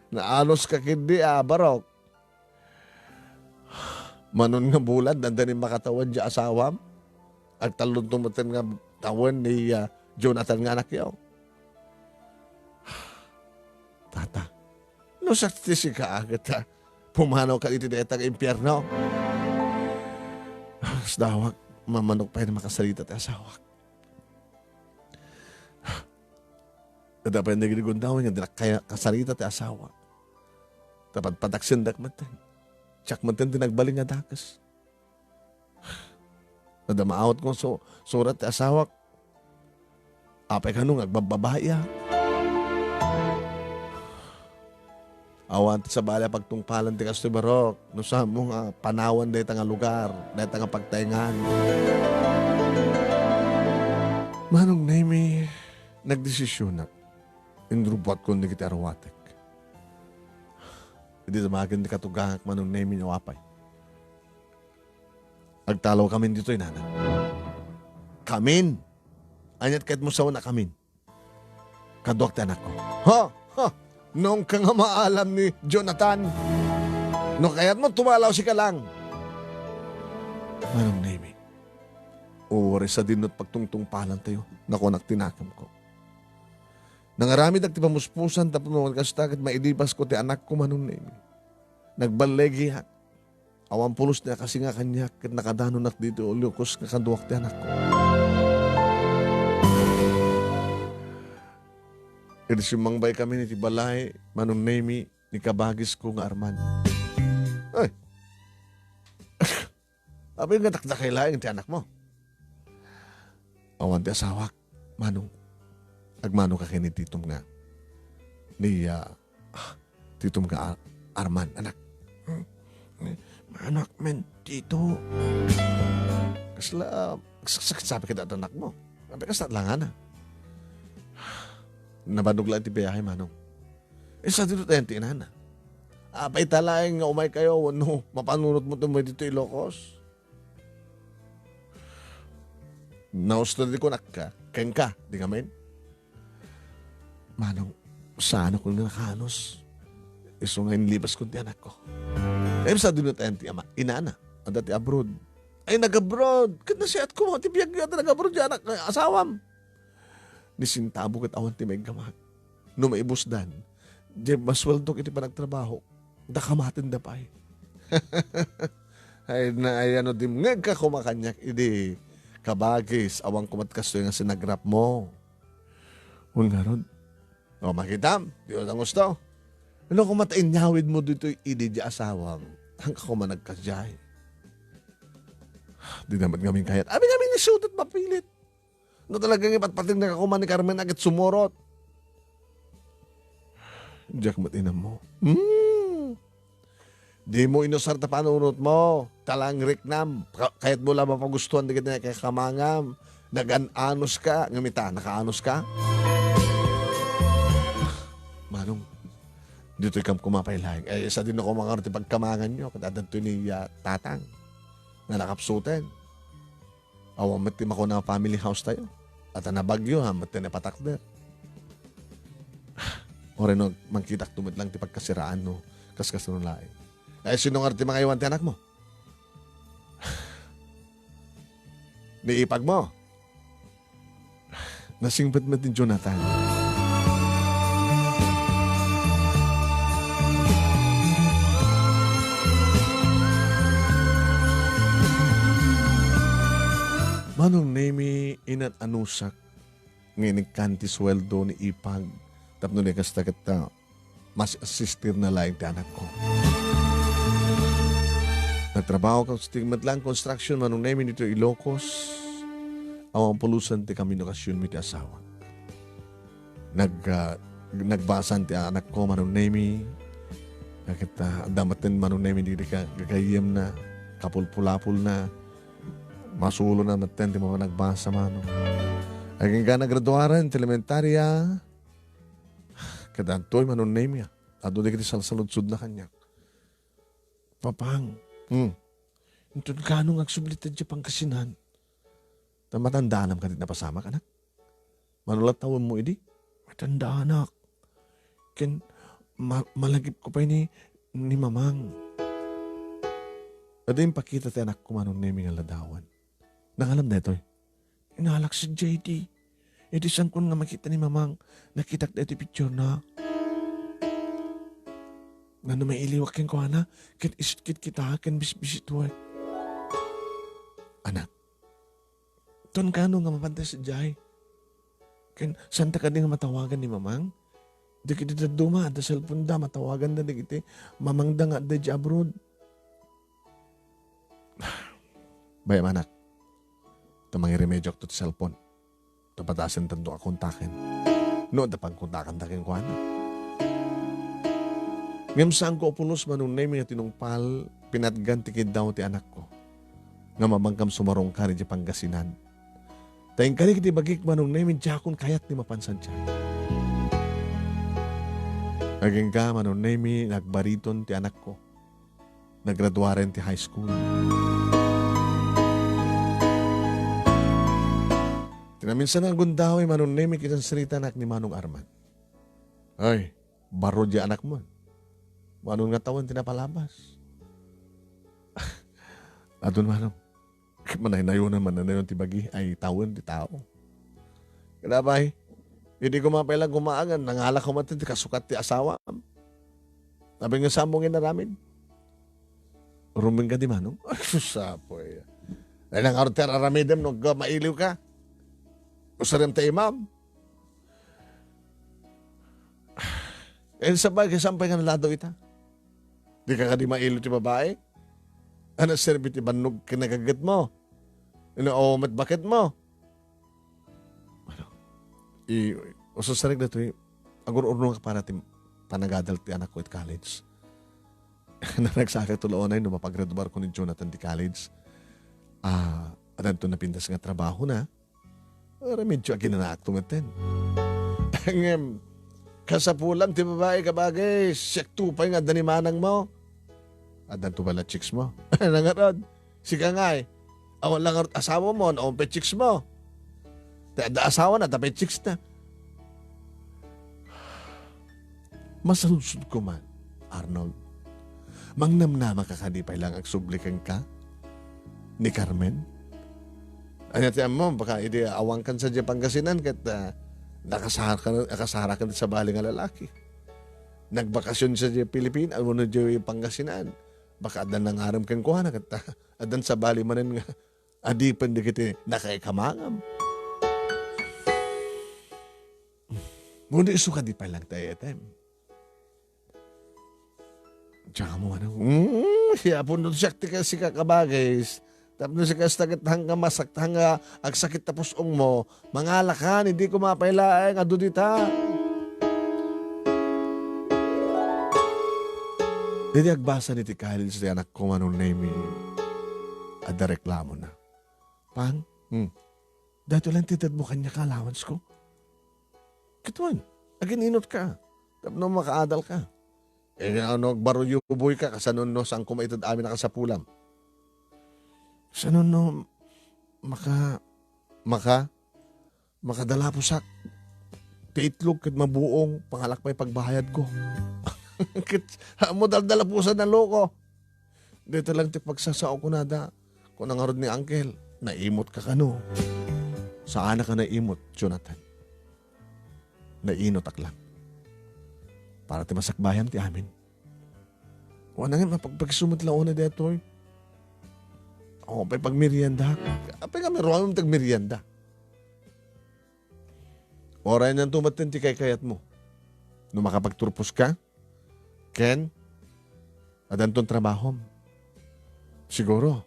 Naalos ka kindi barok. Manon nga bulad, nandanin makatawan di asawam. Agtalon tumatan nga tawan ni Jonathan nga anak yaw. Tata, no sakti si ka agad ha. Pumanaw ka dito dito ang impyerno. Dawag, mamanok pa yun makasalita tayo asawak. Dapat hindi ginigundawin nga kaya kasalita tayo asawak. Dapat pataksindak matin. Tsak matin tinagbaling nga dakas. Nadamaawat ko surat tayo asawak. Apay ka nung agbababaya. Awan sa bala pagtungpalan ti kastoy barok. No sa mo nga panawan dahil nga lugar. Dahil nga pagtaingan. Manong nemi nagdesisyon na. Indrubot ko hindi kita arawatek. Hindi sa mga hindi katugangak manong nemi niyo apay. Agtalaw kami dito inana. Kamin. Anyat kahit mo sa una kamin. Kadwak ti anak ko. Ha? Ha? Nung ka nga maalam ni Jonathan. No kaya't mo tumalaw si ka lang. Manong nemi. Uri sa dinot pagtungtungpalan tayo. Naku tinakam ko. Nangarami dagti pamuspusan tapos nung kastakit maidibas ko ti anak ko manong nemi. Nagbalegi ha. Awan pulos niya kasi nga kanya kat nakadano nak dito ulyokos nga kanduwak ti anak ko. Irsimangbay kami ni Tibalay, manong nemi, ni kabagis ko nga Arman. Ay! Abay nga takdakailaing ti anak mo. Awan ti asawak, manong. Agmano ka kini titom nga. Ni titom nga Arman, anak. Anak men, tito. Kasla, sabi ka anak mo. Sabi ka sa langan na. Nabanog lang ti biyahe, manong. Sa dito tayo tinana. Apay talaing nga umay kayo, no, mapanunot mo ito mo dito Ilocos. Naustod di ko nakka, keng ka, di ka men. Manong, saan ako nakanos? Iso nga inilibas ko ti anak ko. Kaya sa dito tayo ti ama, inana, ang dati abroad. Ay, nag-abroad. Kaya nasiyat ko, ti biyag yata nag-abroad di anak, asawam. Nisintabo kat awan ti may gamag. No maibusdan, di masweldo kiti pa nagtrabaho. Dakamatin da pa eh. Ay na ay ano dim ngag ka kumakanyak idi kabagis awang kumatkasto nga sinagrap mo. Un garod. O makitam, di o nang gusto. Ano kumatain nyawid mo dito idi di asawang. Hangka ko managkasyay. Di naman kami kayat. Abi kami ni shoot at mapilit. No talagang ipatpating na kakuman ni Carmen agad sumurot. Diyak matinam mo. Di mo inusar ta panunot mo. Talang riknam. Kahit mo lang mapagustuhan di kita kay kamangam. Nag-anos ka. Ngamita, nakaanos ka. Manong, dito ikam kumapailahin. Isa din ako mga arti pagkamangan nyo. Kadadan to ni tatang. Na nakapsuten. Awang matim ako na family house tayo. At na bagyo ha. Matin na patakder. O rin magkitak tumit lang ti pagkasiraan no. Kaskas no lain. Sinong arti mga iwan ti anak mo? Niipag mo. Nasingpat mo din Jonathan. Manong nemi inat anusak nginig kanti sweldo ni ipag tapno ni kasta kita mas assistir na laing ti anak ko. Nagtrabaho ka sa tigmat lang construction manong nemi nito Ilocos. Awang pulusan ti kami nokasyon mi ti asawa. Nagbasan ti anak ko manong nemi. Nakita damaten manong nemi di ka gagayem na kapulpulapul na. Masulo na maten ti mga nagbasa manong. Aging ka nagraduaran ti elementarya. Kadantoy manong nemi. Ado di kiti salsaludsud na kanya. Papang. Intun ka nung agsublitan siya pang kasinan. Matandaan ka din napasama ka na. Manulat tawon mo idi. Matanda anak. Ken malagip ko pa ni mamang. Ado yung pakita ti anak ko manong nemi nga ladawan. Nangalam na ito eh. Inalak si JD. Edi sang kun nga makita ni mamang. Nakitak na ito picture na. Nga may iliwak yung ko, ana, ken iskit kita, ken bisbisit huwag. Anak, ton ka nga mapantay sa jay. Ken, santa ka din nga matawagan ni mamang? Di kita duma, da cellphone da, matawagan da di kita. Mamang da nga da abroad. Bayam anak, ito mga remedyo ko to cellphone. Ito patasin tanto ka kontakin. No, ito pang kontakan takin ko, anak. Ngam saan ko pulos manong nemi nga tinungpal, pinatganti kid daw ti anak ko. Nga mabangkam sumarong kari di Pangasinan. Tayong kari kiti bagik manong nemi jakon kayat ni mapansan siya. Aging ka manong nemi nagbariton ti anak ko. Nagraduaren ti high school. Tinaminsan ang gundahoy manong nemi kitang sarita anak ni Manong Arman. Ay, baro di anak mo. Manong nga tawon tinapalabas. Adun manong. Manay-nayon naman na ti bagi ay tawon ti tao. Kadabay, hindi ko mapailang gumaagan. Nangalak ko matin ti kasukat ti asawa. Sabi nga sambongin na ramin. Ruming ka di manong. Ay, susapoy. Ay nang arter aramidem nung mailiw ka. Usarim ta imam. Eh sabay kasampay ka nalado ita. Di ka di mailo ti babae? Ano serbi ti banog kinagagat mo? Ano omet bakit mo? Ano? Usasarig na ito agur-urno ka para ti panagadal ti anak ko at college. Na nagsakit tuloonay no mapagraduar ko ni Jonathan ti college. Adan to napintas nga trabaho na. Medyo aginanak tumaten. Ang kasapulan ti babae kabagay, siyak tupay nga danimanang mo. Adan to bala chicks mo. Nangarod, sika nga eh. Awan lang asawa mo, naon pa chicks mo. Da asawa na, tapay chicks na. Masaludsud ko man, Arnold. Mangnamnama ka kanipay lang agsublikan ka ni Carmen. Ano tiyan mo, baka hindi awang kan sa Pangasinan kat nakasara ka sa bali nga lalaki. Nagbakasyon sa Pilipinas, ano na yung Pangasinan. Baka adan nang aram kang kuha na kat adan sa bali manan nga adipan di kiti nakaikamangam. Muna isuka di pa lang tayo etem. Tsaka mo ano, siya po nun siya ka si kakabagay. Tapos si kastagat hangga masakta hangga agsakit tapos mo, mangalakan, hindi ko mapailaang ado dita. Hindi agbasa ni Tikalil sa anak ko manong name at reklamo na. Pang, dahil lang titad mo kanya ka allowance ko. Kituan, agininot ka. Tapno makaadal ka. Baruyo buboy ka kasanon no saan kumaitad amin nakasapulam. Sanon no makadala po sak. Tiitlog kat mabuong pangalakpay pagbahayad ko. Mo daldala po sa naloko. Dito lang ti pagsasao ko nada. Kung nangarod ni Uncle, naimot ka kano. Saan ka naimot, Jonathan? Nainot aklang. Para ti masakbayan ti amin. Wala nga mapagpagsumot lang na dito. Ako pa'y pagmerienda. Apay nga meron mong tagmerienda. Oray nang tumatin ti kayat mo. Nung makapagturpos ka, Ken, adantong trabaho. Siguro,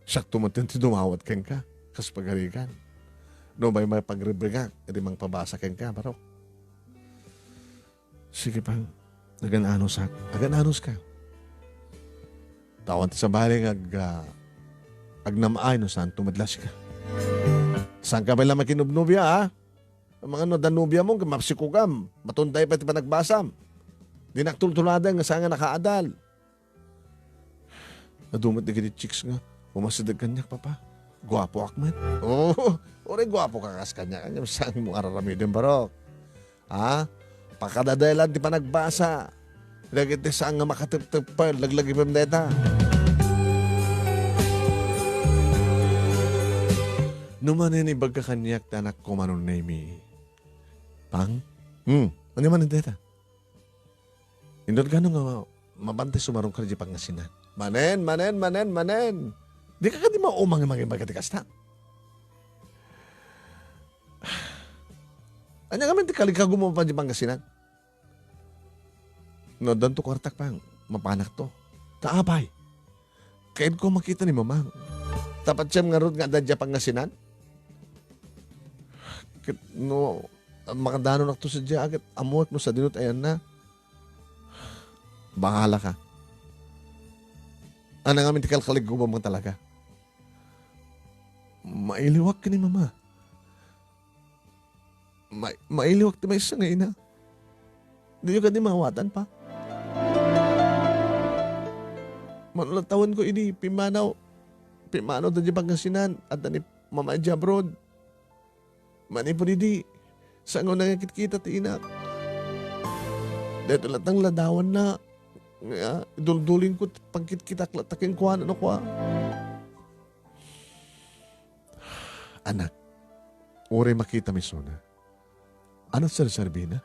siyak tumatin ti dumawat ken ka. Kas pagarikan. No ba'y may pagrebrega, edi mang pabasa ken ka, barok. Sige pang, agananos ka. Tawan ti sa baling agnamaay no saan tumadlas ka. Saan ka ba lang makinubnubya, ha? Ang mga no danubya mo, mapsikugam, matunday pa ti panagbasam. Di naktultulada nga saan nga nakaadal. Nadumot na ganit chicks nga, umasidag kanyak, papa. Guwapo akmet. Ore guwapo ka kas kanya. Kanya saan mo araramidin, barok. Ha? Pakadadailan di pa nagbasa. Lagit di saan nga makatip-tip pa. Laglagi pa mdeta. Numanin ibag ka kanyak na anak ko manong name. Pang? Ano man mdeta? Indot gano'n nga mabantay sumarong ka di pangasinan. Manen. Di ka di maumang magkatikas ta. Anya kami ti kalikago mo pa di pangasinan. No, doon to kwartak pang, mapanak to. Taapay. Kain ko makita ni mamang. Tapat siyam nga ron nga dadya pangasinan. No, makadano na to sa dya agad. Amuat mo sa dinot, ayan na. Bahala ka. Ano nga kami ti kalikago mo talaga. Mailiwak ka ni mama. Mailiwak ti may isa nga ina. Di ka di mawatan pa. Manulatawan ko ini, pimanaw da di Pangasinan at ni mama di abroad. Mani po di, saan ko nangakit-kita ti inak. Dito latang ladawan na, dulduling ko pagkit-kita klataking kuhan, ano kwa. Anak, uri makita mi suna. Ano sarsabi na?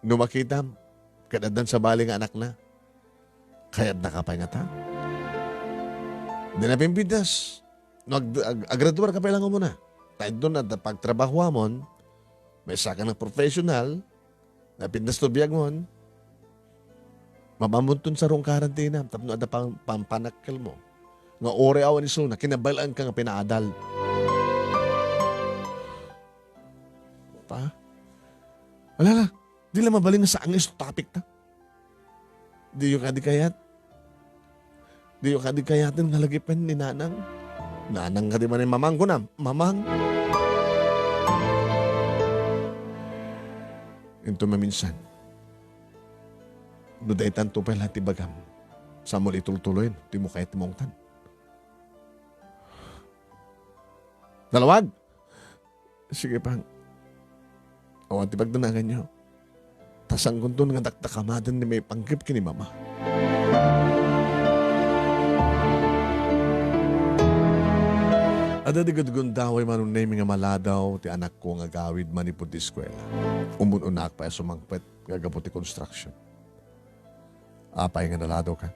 Nung makita, kadadan sa baling anak na, kaya't nakapay nga ta. Di na pimpidas. Agraduar ka pa lang mo na. Kahit doon na pagtrabaho mo, may saka ng professional, na pindas to biyag mo, mapamuntun sa rong karantina, tapno ada pang pampanakkel mo. Nga ore awan iso na kinabalaan ka nga pinaadal. Pa? Wala lang. Di lang mabaling sa angis topic ta. Di yung kadikayat. Di yung kadikayatin nga lagi pen ni nanang. Nanang ka di man yung mamang ko na. Mamang. Ito maminsan. Nuday tanto pa lahat ibagam. Sa muli tultuloyin. Di mo kahit mongtan. Dalawag. Sige pang. O, tibag doon nyo. Tasang kunto nga daktakamadan ni may panggip kini mama. Ada di gudgundaway manong name nga maladaw ti anak ko nga gawid manipod di eskwela. Umununak pa sumangpet gagaputi construction. Apay nga naladaw ka?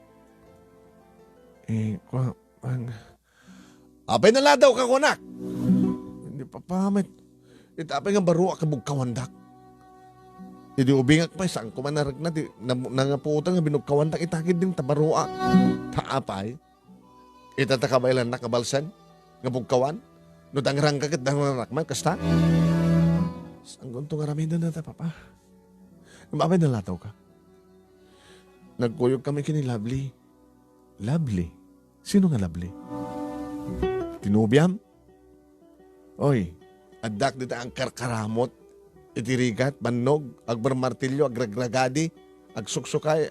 Apay naladaw ka ko anak! Hindi pa pamit. Itapay nga baro ka bugkawandak. Hindi ubingak pa, saan ko man narag na, nangapuutang nga binugkawandak, itakid din tabaroa. Taapay, itatakabailan nakabalsan, nga bugkawan, no dangrang kakit dangrang rakman, kasta? Saan ko itong aramidan na ta, papa? Mabay nalataw ka. Nagkuyog kami kini Lovely. Lovely? Sino nga Lovely? Tinubyam? Oy, adak dita ang karkaramot, itirigat, bannog, agbarmartilyo, agragragadi, agsuksukay,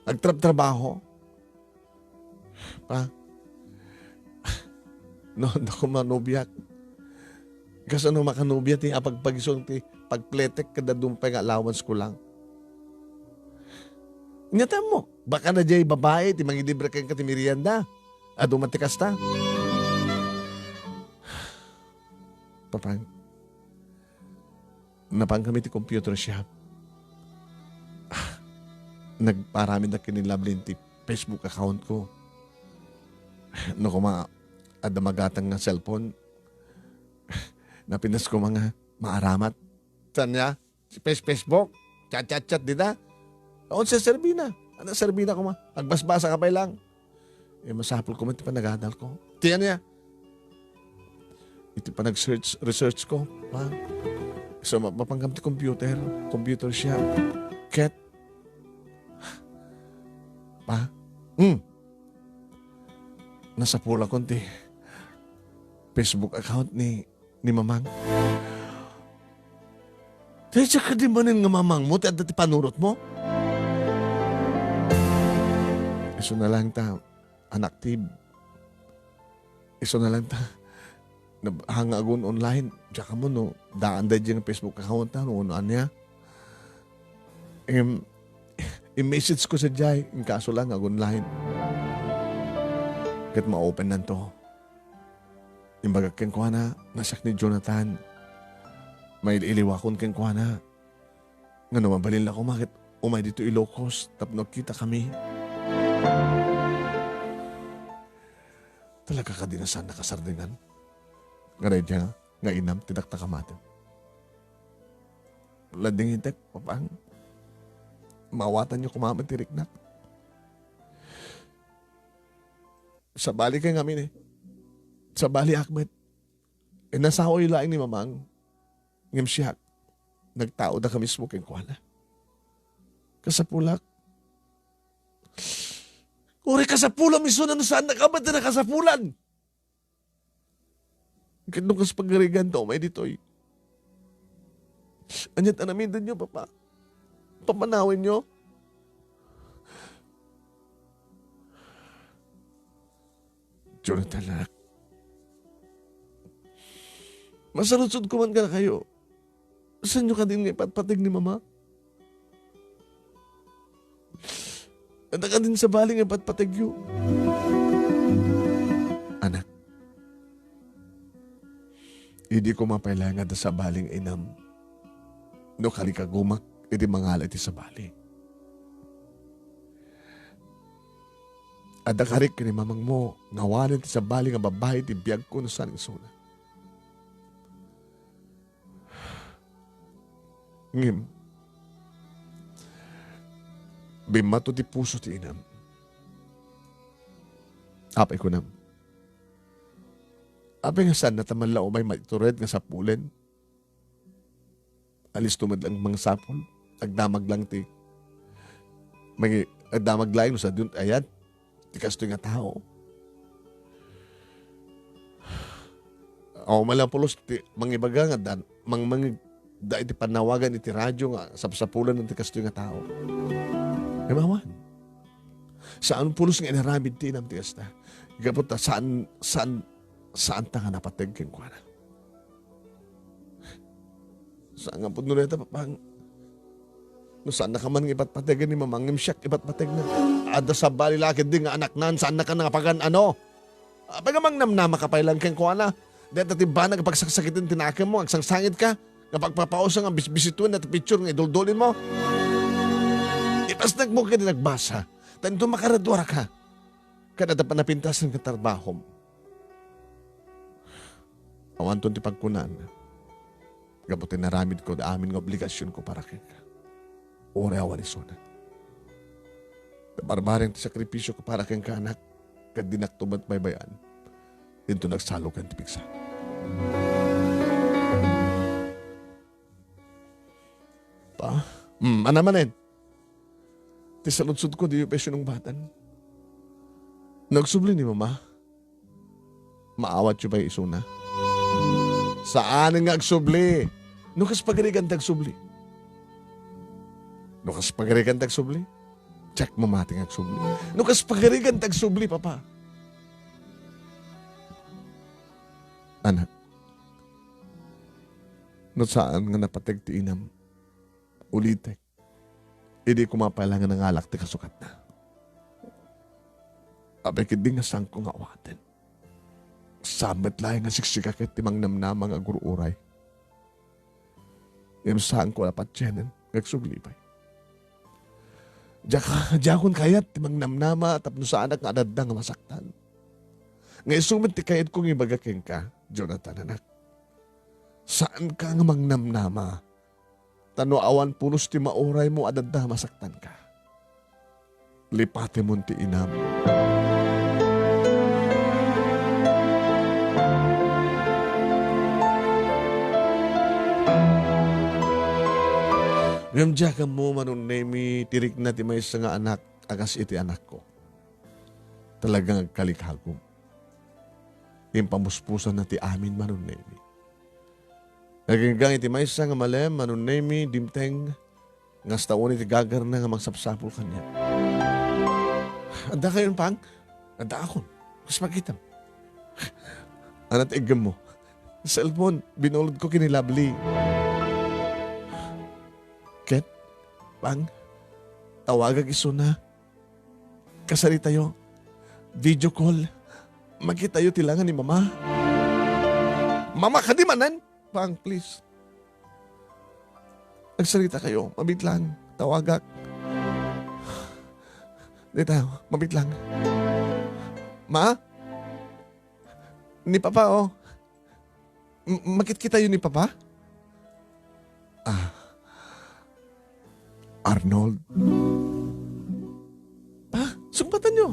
agtrab-trabaho. Pa? Noon ako manubyak. Kasi ano makanubya ti apagpagisong ti pagpletek kada dumpay nga allowance ko lang. Nyata mo, baka na jay babae ti mangidibre kang katimirianda. Ado matikas ta. Papang, napang kami ti computer shop. Nagparami na kinilablin ti Facebook account ko. No kuma, adamagatang nga cellphone. Napinas ko mga maaramat. Saan niya? Si Facebook. Chat-chat-chat dita. Oon sa Serbina. Ano Serbina ko ma? Agbasbasa ka pa lang. Masapol ko man iti pa nag-adal ko. Tiyan niya. Iti pa nag-research ko. Pa. So mapanggam ti computer siya. Ket. Pa. Nasa pula ko ti Facebook account ni Mamang. Tesa ka di manin nga Mamang mo, ti adda ti panurot mo? Iso na lang ta, unactive. Iso na lang ta, hangagon online. Tsaka mo no, daan da dyan ang Facebook account na, no, niya. I-message ko sa Jai, in kaso lang, online. Kat ma-open na to. Imbaga ken ko na, nasak ni Jonathan. May iliwakon ken ko na. Nga mabalin lang ko, makit umay dito Ilocos, tapno kita kami. Talaga ka din na saan nakasardingan. Nga rin niya, nga inam, tidakta kamatin. Lading hitek, papang. Mawatan niyo kumaman tirik na. Sa bali kay ngamin Sa bali Ahmed. Nasawa yung laing ni Mamang. Ngam siya. Nagtao na kami mismo kay Kuana. Kasapulak. Uri kasapulan miso na saan nakabad na kasapulan. Kaya kas pagarigan to, may dito'y. Anyat anamin din nyo, Papa. Pamanawin nyo. Jonathan, anak. Masaludsod ko man ka na kayo. Saan nyo ka din nga patpatig ni Mama? At ka din sa baling nga patpatig yun. Anak, hindi ko mapailangan na sa baling inam. No kalikagumak, iti mangalay ti sa baling. At nakarik ni Mamang mo, ngawanan ti sa baling nga babae ti biyag ko no saan isuna. Ngim, bimato ti puso ti inam. Apay ko nam. Apay nga saan nataman lao may maitured nga sapulen. Alis tumad lang mga sapul. Agdamag lang ti. Agdamag lang sa dun ayat. Tikas to nga tao. O malapulos ti mangibaga nga dan. Dahil iti panawagan iti radyo nga sapulan ng tikas to nga tao. Mawan. Saan pulos nga inaramid ti nam tikas na. Gapot ta saan ta nga napateg ken kuana. Saan nga po nuleta papang. No saan na ka man ipatpategan ni Mamangim siyak ipatpateg na. Ada sa bali lakid din nga anak nan saan na ka nga pagan ano. Pagamang namnama ka pa ilang ken kuana. Dahil tatiba na kapag saksakitin tinakim mo, agsangsangit ka. Kapag papausa nga bisbisituin at picture nga idoldolin mo. Itas nagmo ka din nagbasa. Tanto makaradwara ka. Kada pa napintasan ka trabaho mo. Awanton ti pagkunan. Gabutin naramid ko da amin nga obligasyon ko para kay ka. Ore awan isuna. Barbareng ti sakripisyo ko para kay ka anak. Kad dinaktubat baybayan. Dito nagsalo ka ti pigsa. Pa, Anamanin. Ti saludsod ko, di yung pesyo ng batan. Nagsubli ni mama. Maawat yung ba isuna? Saan nga agsubli? Nukas pagarigan tagsubli. Nukas pagarigan tagsubli? Check mamating agsubli. Nukas pagarigan tagsubli, papa. Anak, no saan nga napatagtiinam, ulitek, hindi ko mapalangan ng alak ti kasukat na. Abay kindi nga sang ko nga awaten. Samet lang nga siksikakit timang namnamang agururay. Yung saan ko dapat tiyenen, nagsuglipay. Diakon kayat timang namnama tapno saan nga adadang nga masaktan. Nga isumit ti kayat kong ibagaking ka, Jonathan anak. Saan ka nga mangnamnama? Tano awan pulos ti mauray mo adadda masaktan ka. Lipate mo ti inam. Ngamdya ka mo manunemi tirik na ti may nga anak agas iti anak ko. Talagang agkalikhagom. Yung pamuspusan na ti amin manunemi. Naginggang iti may nga malem manunemi dimteng nga staon iti gagar na nga magsapsapol kanya. Anda kayon pang? Anda akon. Mas makitam. Anat igam mo. Cellphone, binulod ko kinilabli. Ket, pang, tawagag iso na. Kasari tayo. Video call. Magkitayo tilangan ni mama. Mama, kadimanan. Pang, please. Nagsalita kayo. Mabit lang. Tawagak. Dito, mabit lang. Ma? Ni Papa, oh. Makit kita yun ni Papa? Arnold. Sumpatan nyo.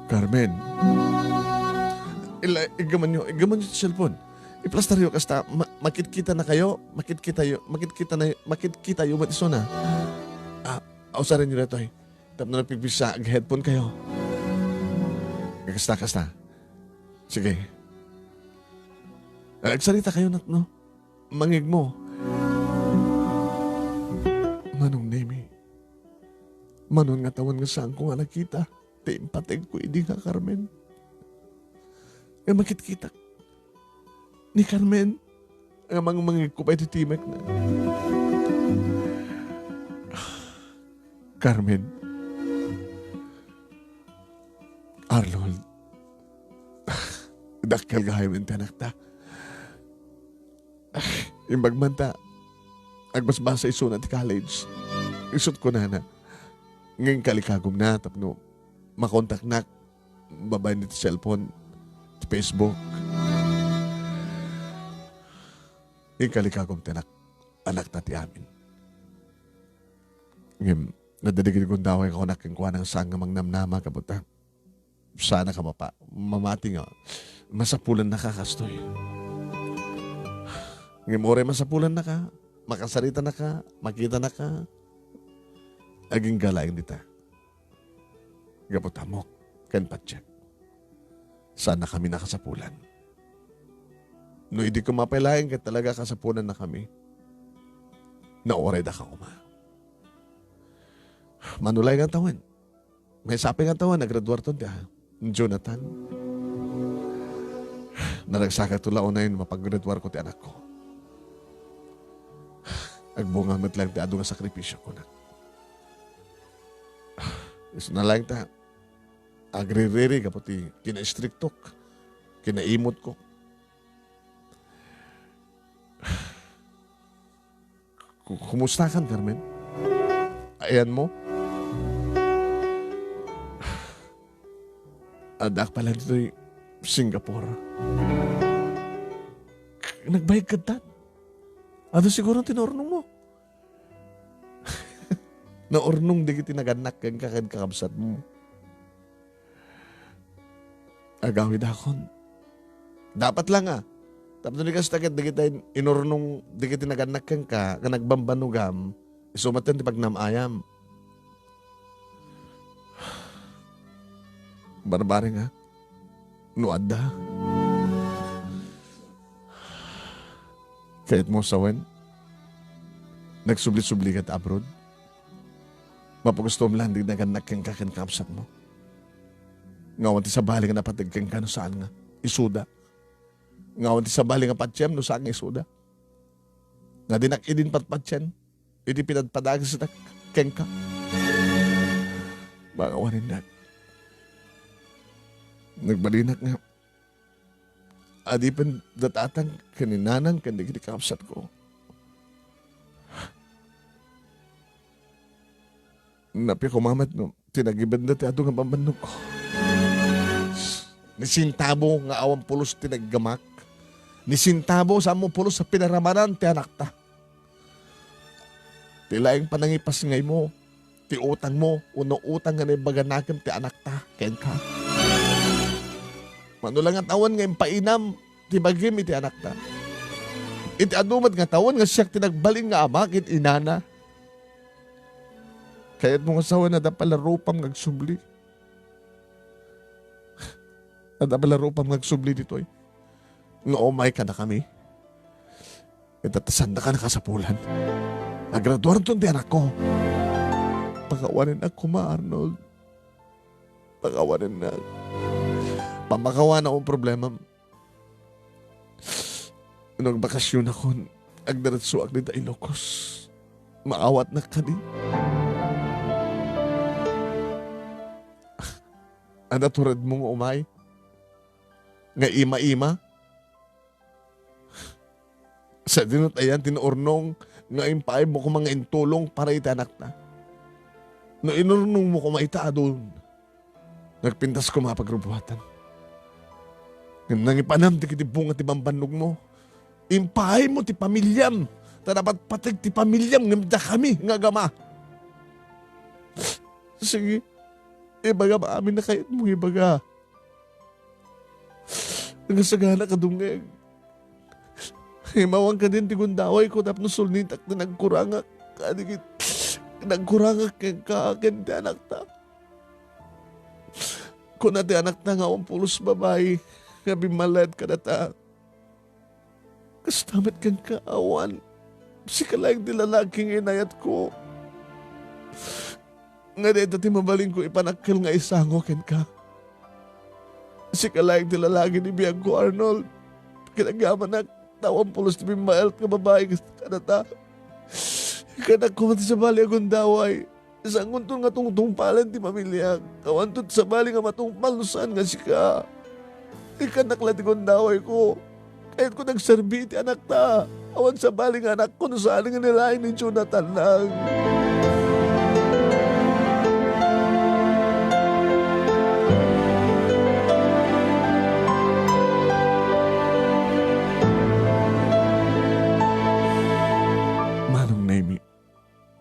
Carmen. Igaman nyo sa cellphone. Iplastar yun kasta makit-kita na kayo, makit-kita yun matiso na. Ausarin nyo na ito eh. Tap na napigbisa, headphone kayo. Kasta. Sige. Agsalita kayo na, no? Mangig mo. Manong Nemi. Manon nga tawan nga saan ko nga nakita. Timpateg ko hindi nga Carmen. E makit-kita. Ni Carmen. Ang mangig ko pa iti timek na. Carmen. Arnold. Dakkel gahay mo anak ta. Imbagmanta. Agbasbasa iso na ti college. Isot ko na. Ngayon kalikagom na. Tapno makontak na. Babay ni ti cellphone. Ti Facebook. Ngayon kalikagom ti anak na ti amin. Ngayon nadadigid kong daway ko anak yung kuha ng sang nga mangnamnama kabuta. Sana ka mamati nga. Masapulan na ka, kastoy. Ngayon mo rin masapulan na ka. Makasarita na ka. Makita na ka. Aging galaing dita. Gabutamok. Kan patsyak. Sana kami nakasapulan. No, hindi ko mapailayan ka talaga kasapulan na kami. Naoray da ka kuma. Manulay nga tawan. May sapi nga tawan. Nagraduar to diya. Jonathan. Naragsaka tulaon na yun mapag-graduar ko ti anak ko. Agbungamit lang ti ado nga sakripisyo ko na. Iso na lang ta. Agri-riri ka pati kina-striktok. Kinaimot ko. Kumusta ka, Carmen? Ayan mo? Adak pala dito yung Singapore. Nagbayag ka tan. Ano siguro tinornong mo? Naornong di kiti naganak kang kakabsat mo. Agawid akon. Dapat lang Tapos ni kastakit, di kita inurnong, di kita naganak ka, nagbambanugam, isumatan ti pagnamayam. Barbari nga. Nuada. Kahit mo sawen, nagsubli-subli ka abroad. Mapagusto mo lang, di naganak kang kakinkamsat mo. Ngawan ti sabali nga napatigkang ka no saan nga. Isuda. Ngawan ti sabali nga patyam no saan nga isuda. Nga dinakidin patpatyan. Iti pinadpadag sa keng ka. Bagawanin na. Nagbalinak nga. Adipan datatang kaninanang kandigit kapsat ko. Napi ko mamat no. Tinagibanda ti ato nga pambanog ko. Nisintabo nga awang pulos tinaggamak. Nisintabo sa among pulos sa pinaramanan ti anak ta. Tilaing panangipas ngay mo. Ti utang mo. Uno utang nga na baganakam ti anak ta. Ken ka. Manulang nga tawan nga impainam. Ti bagim iti anak ta. Iti anumat nga tawan nga siyak tinagbaling nga ama. Iti inana. Kaya't mong asawa na dapalarupam ngagsubli. Na dapalarupam ngagsubli dito eh. Nga umay ka na kami. Itatasanda ka na kasapulan. Nagraduaran to di anak ko. Pagawanin ako Arnold. Pagawanin na. Pamakawa na akong problema. Nung bakasyon ako, agdaratso ag nita Ilocos. Maawat na ka di. Ano turad mong umay? Nga ima-ima? Sa dinutayan, tinuurnong nga impay mo ko mga intulong para itanak na. No inurnong mo ko maita doon. Nagpintas ko mapagrubuhatan. Nang ipanam ti kitibunga ti bambanog mo. Impay mo ti pamilyam. Ta dapat patig ti pamilyam nga kami nga gama. Sige. Ibaga ba amin na kahit mo ibaga. Nagasagana ka dungeg. Himawang ka din ti gundaway ko tapos sulnitak na nagkurangak. Kadigit. Nagkurangak ka akin ti anak ta. Kung na ti anak ta nga pulos babae. Nga bimalad ka na ta. Kastamat kang kaawan. Si kalayang ti lalaking inayat ko. Nga dito ti mabaling ko ipanakil nga isango ken ka. Si kalayang ti lalaki ni biyag ko Arnold. Kinagaman na tawang pulos ti bimaelt nga babae kada ta. Kanak ko sa bali akong daway. Isang untong nga tungtungpalan ti pamilya. Kawantot sa bali nga matungpal no saan nga si ka. Ikanak lang ti kong daway ko. Kahit ko nagserbi ti anak ta. Awan sa bali nga anak ko no saan nga nilain ni Jonathan lang.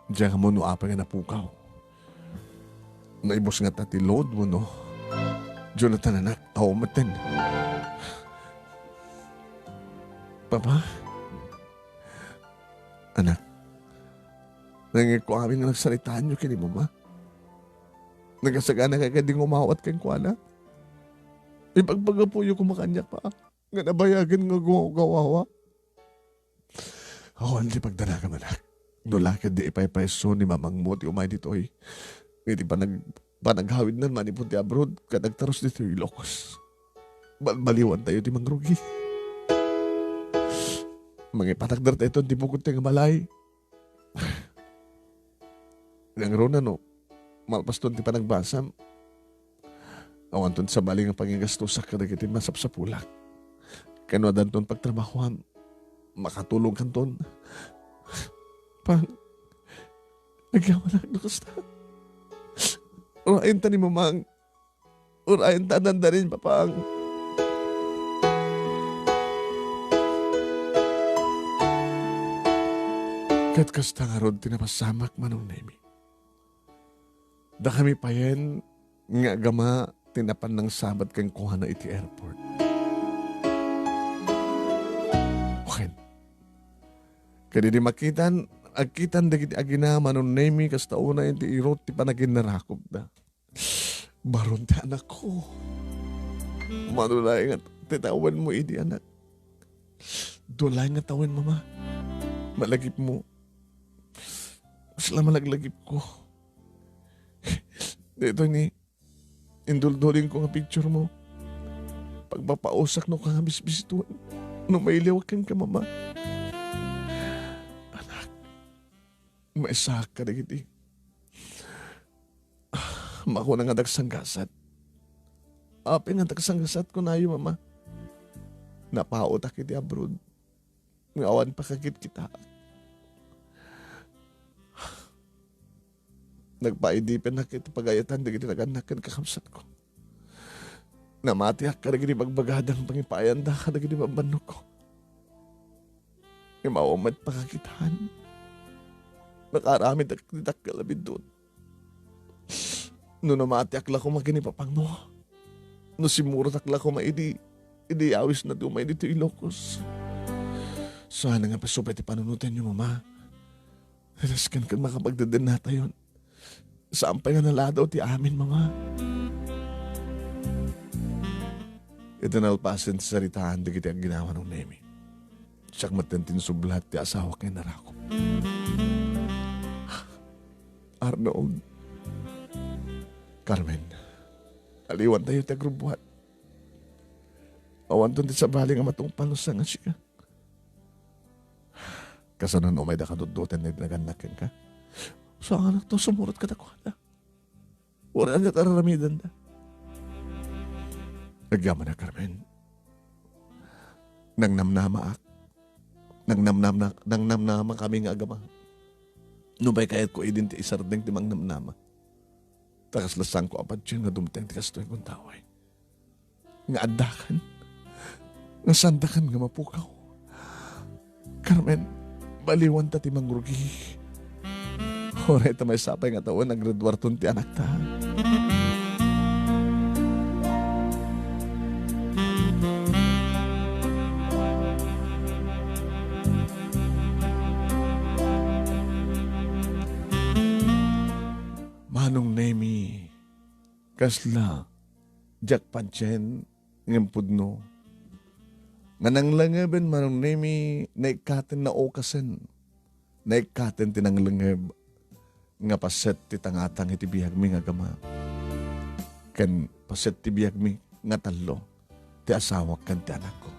Diyan ka mo no apa nga napukaw. Naibos nga tati load mo no. Jonathan anak, tao matin. Papa? Anak, nangin ko amin nga nagsalitaan nyo kini mama. Nagasagana ka kading umawat kang kuala. Ipagpagapuyo ko makanyak pa. Nga nabayagan nga gawawa. Ako, hindi pagdala ka manak. Nulakad di ipay-preso ni mamang mo ti umay dito eh. Hindi panaghawid nan manipun ti abroad kadagtaros dito Ilocos. Baliwan tayo ti mangrugi. Mga ipatakdar tayo ti bukod tayo malay. Nang rona no, malpaston ti panagbasam. Awan ton sa bali nga pangigastusak kadagiti masapsapulak. Kano adan ton pagtrabahuan, makatulog kan ton. Pang, nagyaman na kasta. Urayin ta ni mamang. Urayin ta nanda rin, papang. Kat kasta nga ron tinapasamak manong nemi. Da kami payen, nga gama, tinapan ng sabat kang kuha na iti airport. Kaya di makitan, agkitan dagiti agina manon nemi kas tauna iti irot ti panagin narakop da. Baron ti anak ko. Manulay nga titawan mo idi anak. Dulay nga tawan mama. Malagip mo. Sila malaglagip ko. Dito ni indulduling ko nga picture mo. Pagpapausak no ka nga bisbisituan. No may liwakan ka mama. Anak. May sak ka na giti. Mako na nga dagsanggasat. Api nga dagsanggasat ko na yun, mama. Napaot akit abroad. Ngawan pa kakit kita. Nagpaidipin na kita pagayatan na giti naganakan kakamsat ko. Namatiak ka na giti magbagadang pangipayan da ka na giti mabanok ko. Imawamad pa kakitaan. Nakaramid ak kalabid doon. No namati akla ko maginipapang mo. No simurot akla ko maidi awis na dumay dito Ilocos. Sana nga pasupay ti panunutan niyo, mama. Halaskan kan makapagdadan nata yun. Saan pa nga naladaw ti amin, mama. Ito nalpasin sa saritahan di kita ang ginawa ng Nemi. Siyak matantin sublat ti asawa kay narakop. Arnold. Carmen, aliwan tayo ti agrubuhat. Awan doon sa bali nga matong palusa nga siya. Kasanan umay da kadudutan na naganakin ka. So ang anak to, sumurot ka na ko na. Wala nga tararamidan na. Nagyaman na, Carmen. Nangnamnama ak. Nangnamnama kami nga agama. Nubay kayat ko idinti isardeng timang namnama. Takas lasang ko apat siya nga dumteng tikas to yung taway. Nga adakan. Nga sandakan nga mapukaw. Carmen, baliwan ta timang rugi. Horay ta may sapay nga taon nagradwarton ti anak ta. Manong Nemi, kasla, jak panchen, ngempudno. Nga nang langaban manong Nemi, naikaten na okasen. Naikaten tinang langab, nga paset ti tangatang iti bihag mi nga gama. Ken paset ti bihag mi nga talo, ti asawak kan ti anak ko.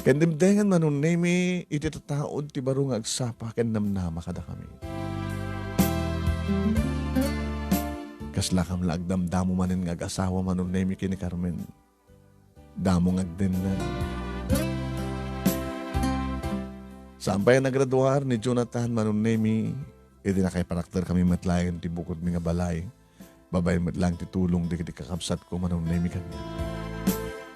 Ken dimdengan manong Nemi, iti tataod ti baro nga agsapa, ken namnama kada kami. Kasla kam lagdamdamo manin nga asawa manon Nemi kini Carmen. Damo ngagden na. Sampay nagraduar ni Jonathan manon Nemi, iti na kay parakter kami matlayan ti bukod mi nga balay. Babay matlang ti tulong di kakapsat ko manon Nemi kanya.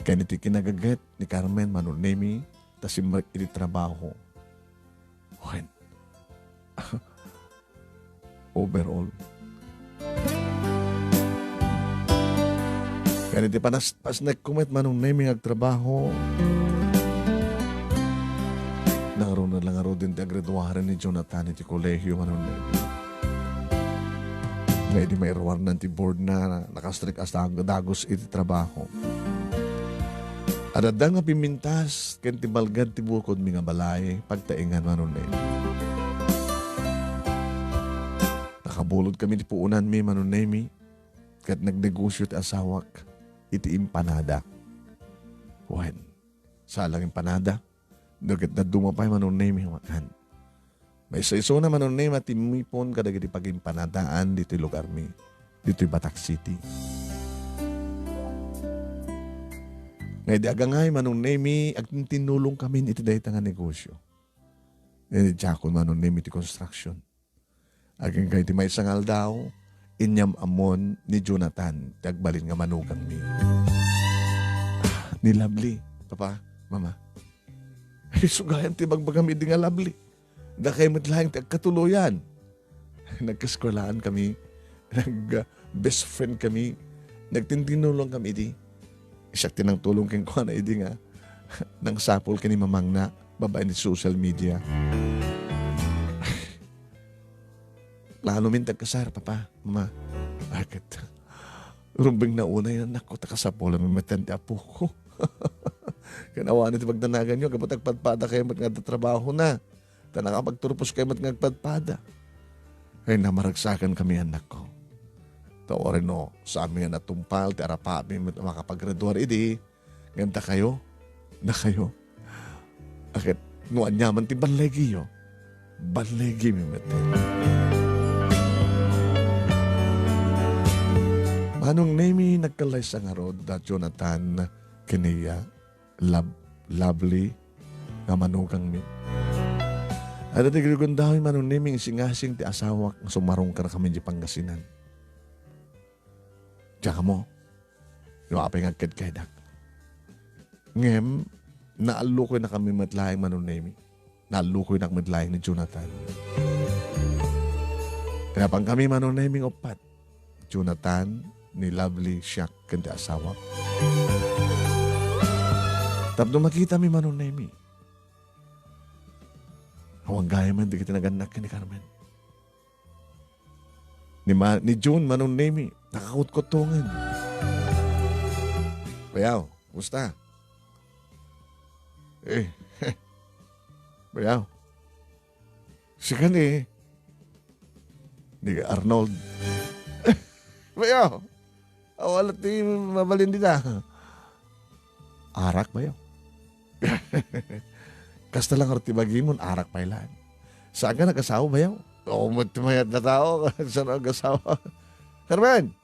Kaya iti kinagaget ni Carmen manon Nemi, tas imrek iti trabaho. When? Overall. Kaya iti pas nagkumet manong Nemi agtrabaho. Nangaro na lang aro din ti agraduaran ni Jonathan iti kolehyo manong Nemi. Nga iti may rawar na ti board na nakastrik as dagos iti trabaho. Adada nga pimintas ken ti balgad ti bukod mi nga balay pagtaingan manong Nemi. Nakabulod kami ti puunan mi manong Nemi kat nagnegosyo ti asawak. Iti empanada. When? Salang empanada. Dagat na dumapay manong Nemi makan. May isa na manong Nemi at timipon kadag iti pag-empanadaan dito lugar mi. Dito Batak City. Ngay di agangay manong Nemi ag tinulong kami iti dahi nga negosyo. Iti tiyakon manong Nemi iti construction. Aging kay ti may sangal daw. Inyam amon ni Jonathan, tagbalin nga manugang mi. Ni Lovely, papa, mama. Ay, sugayan ti bagbagami di nga Lovely. Da kayo matlaing katuluyan. Nagkaskolaan kami, nag-best friend kami, nagtintinulong kami di. Isyak tinang tulong keng ko na idi nga, nang sapol ka ni mamang na, babae ni social media. plano min tagkasar, papa, mama. Bakit? Rumbing na una yung anak ko, takasapola may matan ti apo ko. Kanawa nito pagdanagan nyo, kapag tagpadpada kayo mat nga trabaho na. Ta nakapagturpos kayo mat nga padpada. Ay namaragsakan kami anak ko. Tawarin no, sa amin nga natumpal, ti arapa amin makapag-graduar, idi, ganda kayo, na kayo. Akit, nuan nyaman ti banlegi yo. Banlegi mi matan. Manong nemi nagkalay sa nga rod da Jonathan kaniya lovely nga manugang mi. At nagrigundahoy manong nemi singasing ti asawa nga sumarong ka na kami di Pangasinan. Tsaka mo, yung apay nga kedkedak. Ngem, naalukoy na kami matlayang manong nemi. Naalukoy na kami matlayang ni Jonathan. Kaya pang kami manong nemi opat. Jonathan, ni Lovely, Shaq, kanti asawa. Tapos makita mi manong nemi. Awang gaya man, di kita naganak ni Carmen. Ni June manong nemi, nakakutkutungan. Bayaw, musta? Bayaw. Sikan Ni Arnold. Bayaw. Awalat ni mabalin dita. Arak bayaw. Kasta lang arti bagimon, arak pailan. Saan ka nag-asawa bayaw? Oo, matimayat na tao. Saan nag-asawa? Carmen!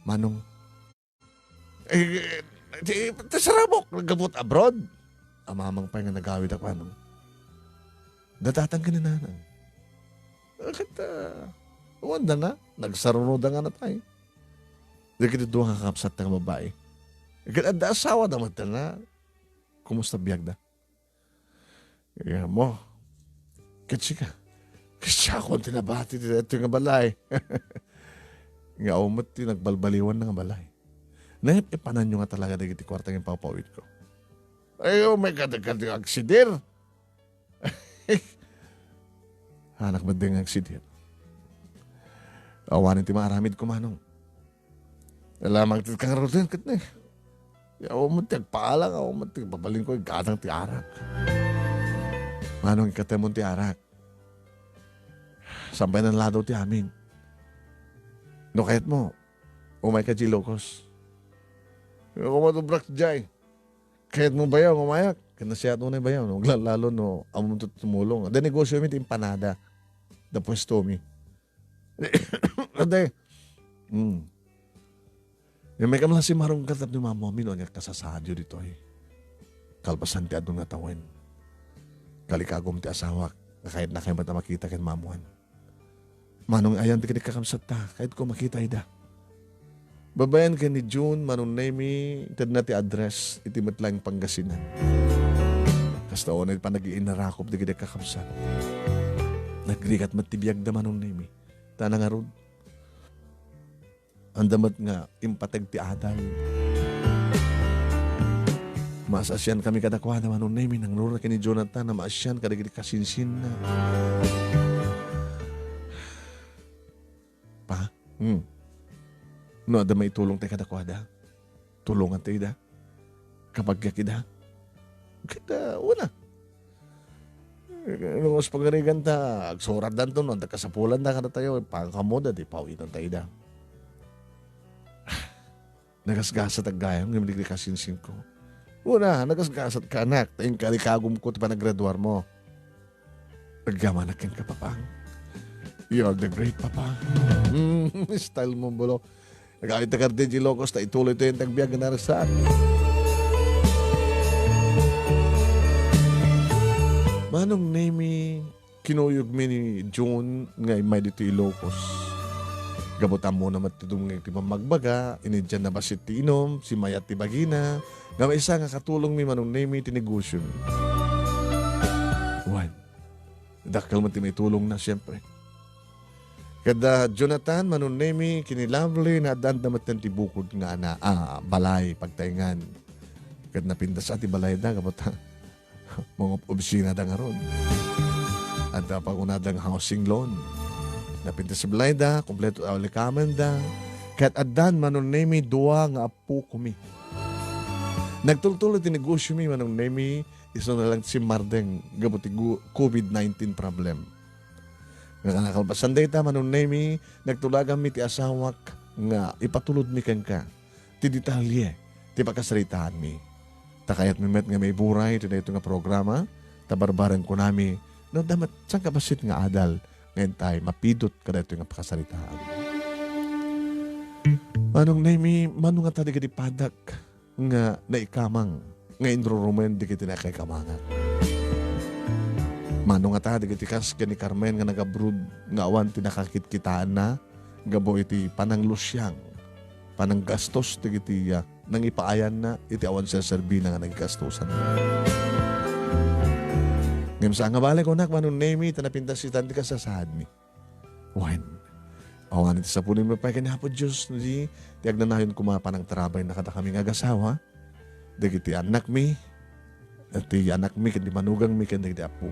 Manong? Tasarabok. Nagabot abroad. Amamang pa nga nagawid ako, manong. Datatang ka ni nanang. Bakit, wanda na. Nagsarunoda nga na tayo. Hindi kita doon kakapsat ng babae. Ada asawa naman na. Kumusta biyag na? Kaya mo. Kitsi ka. Kitsi ako ang tinabati. Ito yung balay. Nga umot nagbalbaliwan ng balay. Naipanan nyo nga talaga na kiti kwartang yung papawid ko. Ay, oh my God, nagkandang agsidir. Anak ba din agsidir? Awanin ti maaramid ko, manong. Alamang ti kang rotin kat na eh. Yaw mo ti agpaalang, yaw mo ti babalin ko, gadang ti arak. Manong ikatemon ti arak. Sampay ng lado ti amin. No kahit mo, umay ka Gilocos. Yung kumatubrak jay. Kahit mo bayaw, umayak. Kaya siya ito na bayaw. No? Lalo no, among tumulong. Da negosyo mi ti empanada. Da pwesto mi. Ade. Yung may kamala si marong katap ni mama mi no, niya kasasadyo dito eh. Kalpasan ti adong natawin. Kalikagom ti asawak. Kahit na kayo mata makita ken mamuhan. Manong ayan ti kakamsat ta. Kahit ko makita ida. Babayan ka ni June, manong nemi, tad na ti address, iti matlang Pangasinan. Kasta o na pa nag-iinarakop di kita kakamsat. Nagrikat matibiyag da manong nemi. Tanang arod. Andamat nga, impatag ti adal. Maasasyan kami kadakwa na manong nemi, nang nura ka ni Jonathan na maasyan kadagiti kasinsin na. Pa? No, ada may tulong tayo kadakwada. Tulungan tayo da. Kapag kakida. Kita, una. Nung mas pagarigan ta, agsurat dan to, no, kasapulan na ka na tayo, pangkamoda, di pawitan tayo da. Nagasgasat ang gayang, ng miligri kasinsin ko. Una, nagasgasat ka anak, tayong kalikagom ko, pa naggraduar mo. Nagamanak kang kapapang. You're the great papa. Style mo, bulo. Nagkakita ka rin Gilocos na ituloy ito yung tagbiag na narasan. Manong nemi, kinuyog mi ni June nga may dito Ilocos. Gabutan mo naman itong ti magbaga, inidyan na ba si Tinom, si Mayat ti Bagina, nga may isa nga katulong mi manong nemi tinegosyo mi. One, dakal mo ti may tulong na siyempre. Kada Jonathan, manong nemi, kinilavely na dandamat ng tibukod nga na balay, pagtaingan. Kada napindas at balay na, kapata mga obsina da nga ron. At pagunadang housing loan. Napintas sa Blayda, kompleto awlikaman da. Kahit adan manon nemi dua nga apo kumi. Nagtultulo ti negosyo mi manon nemi iso na lang si Mardeng gabuti COVID-19 problem. Nga nakalpasan data manon nemi nagtulagan mi ti asawak nga ipatulod mi ka. Ti detalye ti pagkasaritaan mi. Takayat mi met nga may buray ti dayto nga programa tabarbaran ko nami no damat sang kabasit nga adal ngayon tayo mapidot kada ito nga pakasaritaan. Manong nemi, manong nga tadi ka di padak nga naikamang nga indrurumen di kiti na kay kamangan. Manong nga tadi kiti kas ni Carmen nga nagabrud nga awan tinakakit-kitaan na gabo iti pananglusyang pananggastos ti kiti nang ipaayan na iti awan sa serbina nga naggastosan. Ngayon sa nga balik ko nak manong nemi tanapintas si tanti ka sa sahad mi. When? Awan iti sa punin mo pa kinapo Diyos di tiag na nayon kumapa ng trabay na kada kaming agasawa. Dagiti anak mi at ti anak mi kundi manugang mi kundi apo.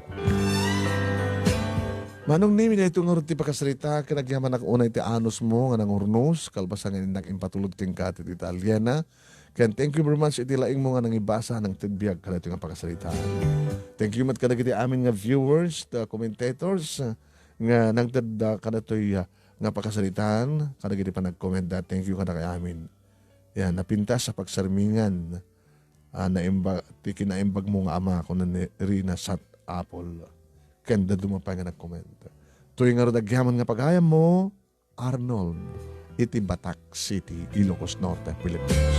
Manong nemi na itong ti pagkasarita kinagyaman ako unay ti anos mo nga nangurnos kalbasan nga inak impatulod king ka ti Italiana. Ken thank you very much iti laing mo nga nangibasa ng tibiyag kada ito nga pagkasarita. Thank you mat kada iti amin nga viewers, the commentators nga nagtad kada to'y nga pagkasalitaan, kada giti pa nag-comment da, thank you kada kay amin. Yan, napintas sa pagsarmingan na kinaimbag mo nga ama kung na Rina Sat Apple. Kenda dumapay nga nag-comment. Tuwing nga rodagyaman nga paghayam mo, Arnold, iti Batak City, Ilocos Norte, Philippines.